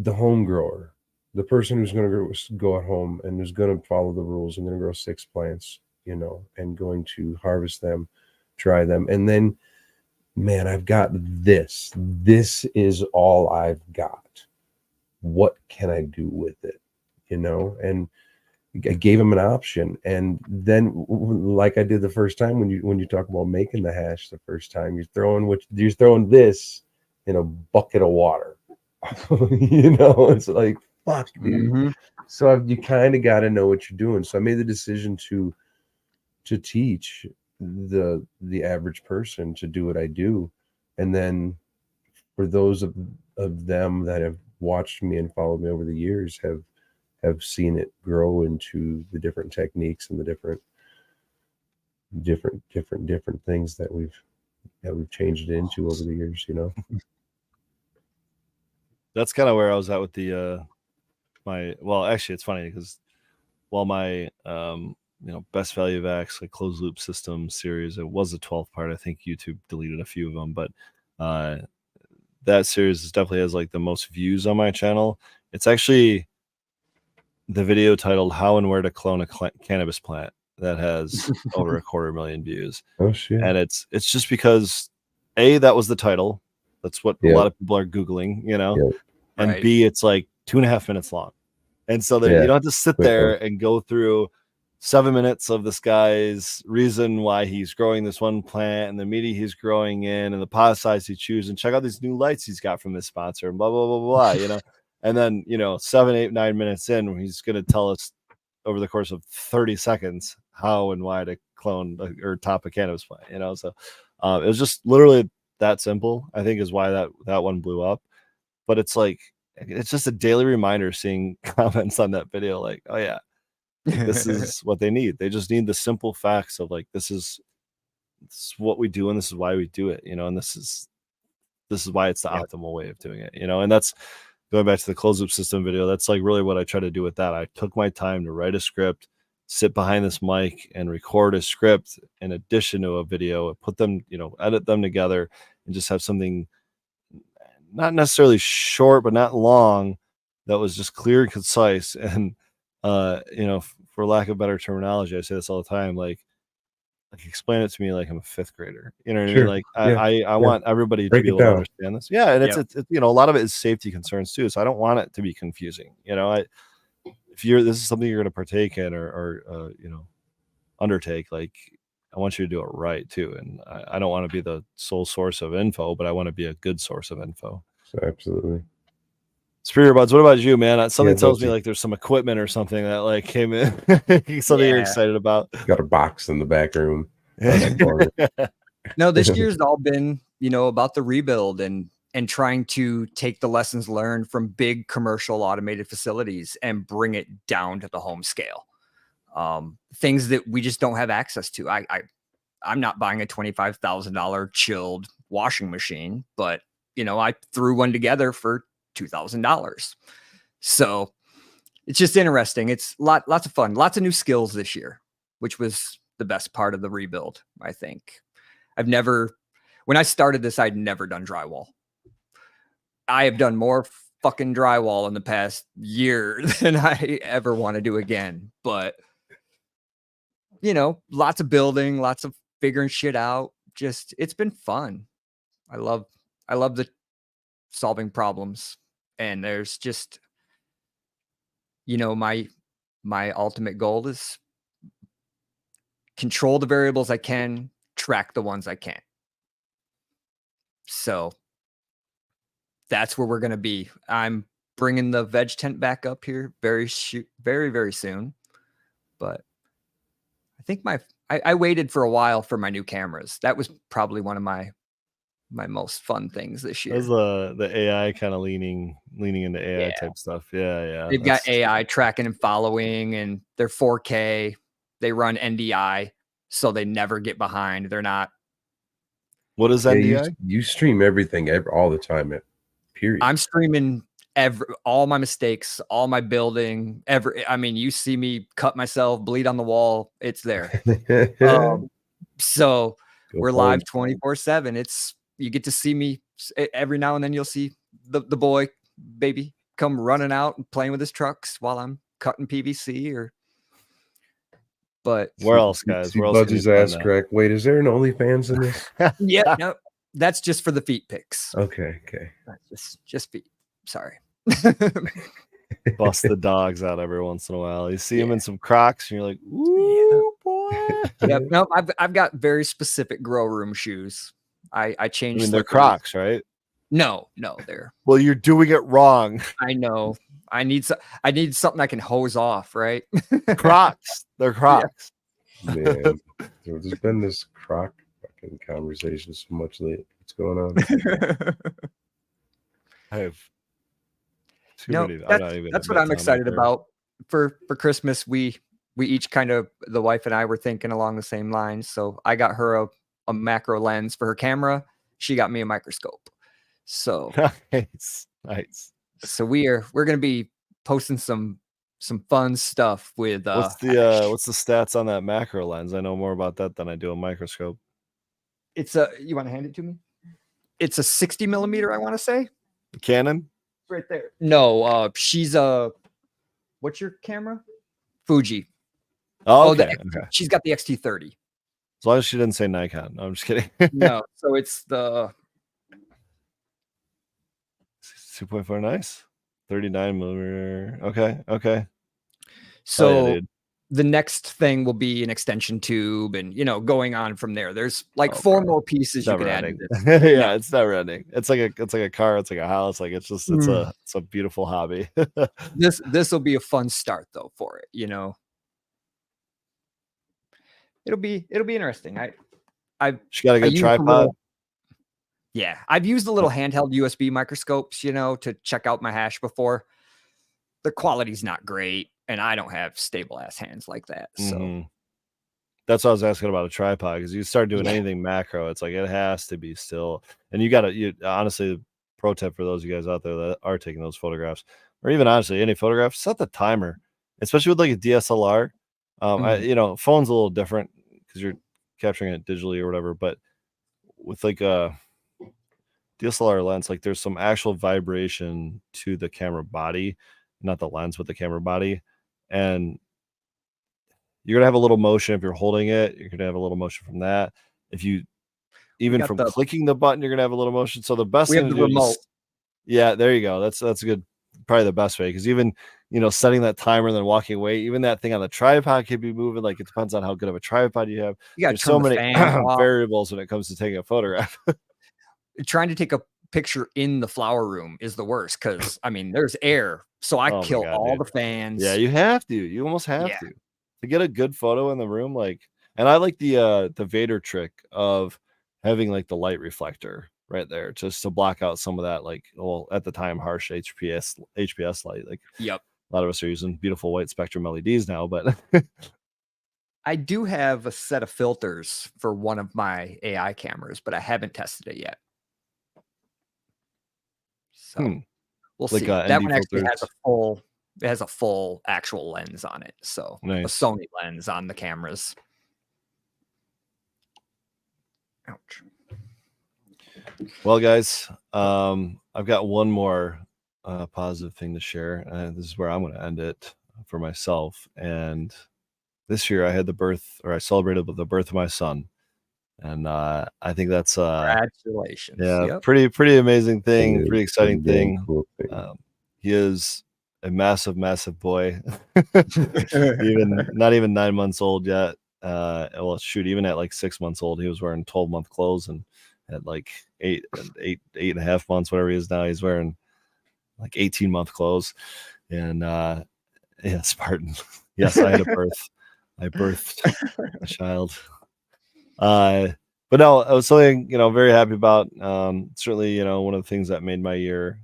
home grower, the person who's going to go at home and who's going to follow the rules and going to grow 6 plants, and going to harvest them, dry them, and then, man, I've got this. This is all I've got. What can I do with it? And I gave him an option. And then, like I did the first time, when you talk about making the hash the first time, you're throwing this in a bucket of water. It's like, fuck, dude. Mm-hmm. So you kind of got to know what you're doing. So I made the decision to teach the average person to do what I do. And then for those of them that have watched me and followed me over the years, have seen it grow into the different techniques and the different things that we've changed it into over the years. That's kind of where I was at with the actually it's funny because while my best value of X, like closed loop system series, it was a 12th part. I think YouTube deleted a few of them, but that series definitely has like the most views on my channel. It's actually the video titled "How and Where to Clone a Cannabis Plant" that has over 250,000 views. Oh shit! And it's just because A, that was the title. That's what a Yep. lot of people are Googling, you know, Yep. and Right. B, it's like 2.5 minutes long. And so Yeah, you don't have to sit quick there one. and go through 7 minutes of this guy's reason why he's growing this one plant and the media he's growing in and the pot size he chooses, and check out these new lights he's got from this sponsor and blah, blah, blah, blah, you know. And then, 7, 8, 9 minutes in, he's going to tell us over the course of 30 seconds how and why to clone or top a cannabis plant, you know. So it was just literally that simple, I think, is why that one blew up. But it's like, it's just a daily reminder seeing comments on that video like, oh yeah, like, this is what they need. They just need the simple facts of like, this is what we do and this is why we do it, you know, and this is why it's the optimal way of doing it, you know. And that's going back to the closed loop system video. That's like really what I try to do with that. I took my time to write a script, sit behind this mic and record a script in addition to a video, put them, edit them together and just have something not necessarily short, but not long, that was just clear and concise. And, for lack of better terminology, I say this all the time, like explain it to me like I'm a fifth grader. You know what I mean? Like I want everybody to be able to understand this. Yeah. And it's a lot of it is safety concerns too. So I don't want it to be confusing. If this is something you're going to partake in or undertake, like I want you to do it right too. And I don't want to be the sole source of info, but I want to be a good source of info. So absolutely. Superior Buds, what about you, man? Something tells me like there's some equipment or something that like came in, something you're excited about. Got a box in the back room. No, this year's all been, about the rebuild and trying to take the lessons learned from big commercial automated facilities and bring it down to the home scale. Things that we just don't have access to. I'm not buying a $25,000 chilled washing machine, but I threw one together for $2,000. So it's just interesting. It's lots of fun, lots of new skills this year, which was the best part of the rebuild. I think when I started this, I'd never done drywall. I have done more fucking drywall in the past year than I ever want to do again. But lots of building, lots of figuring shit out. Just, it's been fun. I love the solving problems. And there's just, my ultimate goal is control the variables I can, track the ones I can't. So that's where we're going to be. I'm bringing the veg tent back up here very, very soon. But I think I waited for a while for my new cameras. That was probably one of my most fun things this year. That was the AI kind of leaning into AI type stuff. Yeah. They've got AI tracking and following, and they're 4K. They run NDI, so they never get behind. They're not. What is NDI? You stream everything all the time. Period. I'm streaming all my mistakes, all my building. You see me cut myself, bleed on the wall. It's there. So we're live 24/7. You get to see me every now and then. You'll see the boy baby come running out and playing with his trucks while I'm cutting PVC but where else, guys? Where else? Budsy's ass crack. Wait, is there an OnlyFans in this? Yeah, no, that's just for the feet pics. Okay. That's just feet. Sorry. Bust the dogs out every once in a while. You see them in some Crocs, and you're like, "Ooh, boy!" Yep. No, I've got very specific grow room shoes. I changed. I mean, they're Crocs, right? No, they're. Well, you're doing it wrong. I know. I need something I can hose off, right? Crocs. They're Crocs. Yeah. Man, there's been this Croc fucking conversation so much lately. What's going on? I have. That's what I'm excited about. For Christmas, we each kind of, the wife and I were thinking along the same lines. So I got her a macro lens for her camera. She got me a microscope. So nice. So we're going to be posting some fun stuff with what's the stats on that macro lens? I know more about that than I do a microscope. You want to hand it to me? It's a 60 millimeter, I want to say. Canon? Right there. No, she's a what's your camera? Fuji. Oh, okay. She's got the X-T30. As long as she didn't say Nikon. No, I'm just kidding. No, so it's the 2.4, nice. 39 millimeter. Okay. So the next thing will be an extension tube, and going on from there. There's like 4 more pieces you could add to this. Yeah, it's never ending. It's like a car. It's like a house. Like it's a beautiful hobby. This will be a fun start though for it. It'll be interesting. She got a good tripod. Yeah, I've used the little handheld USB microscopes, to check out my hash before. The quality's not great, and I don't have stable ass hands like that. So that's what I was asking about a tripod, because you start doing anything macro, it's like it has to be still. And you honestly, pro tip for those of you guys out there that are taking those photographs, or even honestly any photograph, set the timer, especially with like a DSLR. Phone's a little different because you're capturing it digitally or whatever, but with like a DSLR lens, like there's some actual vibration to the camera body, not the lens, but the camera body. And you're gonna have a little motion if you're holding it. You're gonna have a little motion from that. If you even from clicking the button, you're gonna have a little motion. So the best thing to do is, yeah, there you go. That's a good, probably the best way, because even setting that timer and then walking away, even that thing on the tripod could be moving. Like it depends on how good of a tripod you have. There's so many variables when it comes to taking a photograph. Trying to take a picture in the flower room is the worst, because there's air, so I kill all the fans. Yeah, you have to. You almost have to get a good photo in the room. Like, and I like the Vader trick of having like the light reflector right there, just to block out some of that, like, well, at the time, harsh HPS light. Like, yep, a lot of us are using beautiful white spectrum LEDs now, but I do have a set of filters for one of my AI cameras, but I haven't tested it yet. So we'll see. That one actually has a full actual lens on it. So a Sony lens on the cameras. Ouch. Well, guys, I've got one more positive thing to share. This is where I'm going to end it for myself. And this year I had I celebrated with the birth of my son. And I think that's congratulations. Yeah, pretty amazing thing, pretty exciting thing. Cool thing. He is a massive boy. Even not even 9 months old yet. Well, shoot, even at like 6 months old, he was wearing 12-month clothes, and at like eight and a half months, whatever he is now, he's wearing like 18-month clothes. And Spartan. Yes, I had a birth. I birthed a child. But no, it was something, very happy about. Certainly, one of the things that made my year.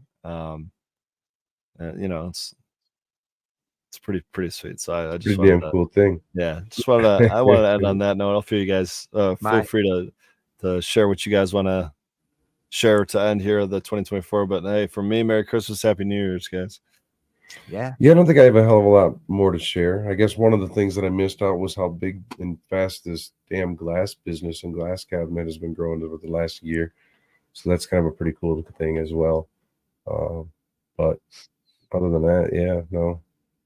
It's pretty sweet. So I just pretty damn cool thing. Yeah, just wanted I wanted to end on that note. I'll feel you guys feel free to share what you guys want to share to end here of the 2024. But hey, from me, Merry Christmas, Happy New Year's, guys. Yeah, I don't think I have a hell of a lot more to share. I guess one of the things that I missed out was how big and fast this damn glass business and glass cabinet has been growing over the last year. So that's kind of a pretty cool thing as well. But other than that, no,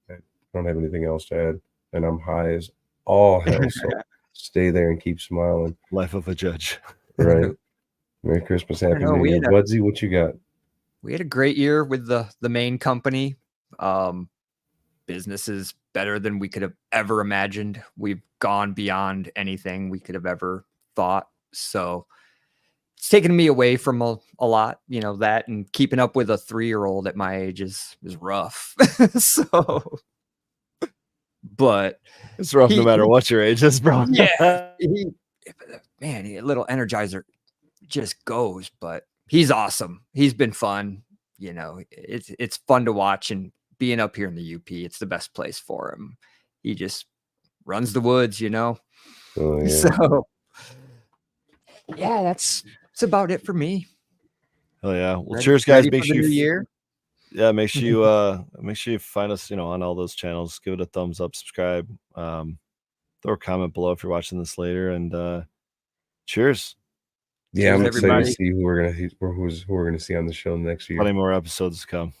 I don't have anything else to add. And I'm high as all hell. So stay there and keep smiling. Life of a judge. Right. Merry Christmas, Happy New Year. Budsy, what you got? We had a great year with the main company. Business is better than we could have ever imagined. We've gone beyond anything we could have ever thought. So it's taken me away from a lot, that, and keeping up with a 3-year-old at my age is rough. So, but it's rough no matter what your age is, bro. Yeah, a little Energizer just goes, but he's awesome. He's been fun. It's fun to watch, and being up here in the UP, it's the best place for him. He just runs the woods, Oh, yeah. So yeah, that's about it for me. Oh yeah. Well, cheers, guys. Make sure year. Yeah, make sure you find us, on all those channels. Give it a thumbs up, subscribe, throw a comment below if you're watching this later, and cheers. Yeah, I'm excited to see who we're gonna see on the show next year. Plenty more episodes to come.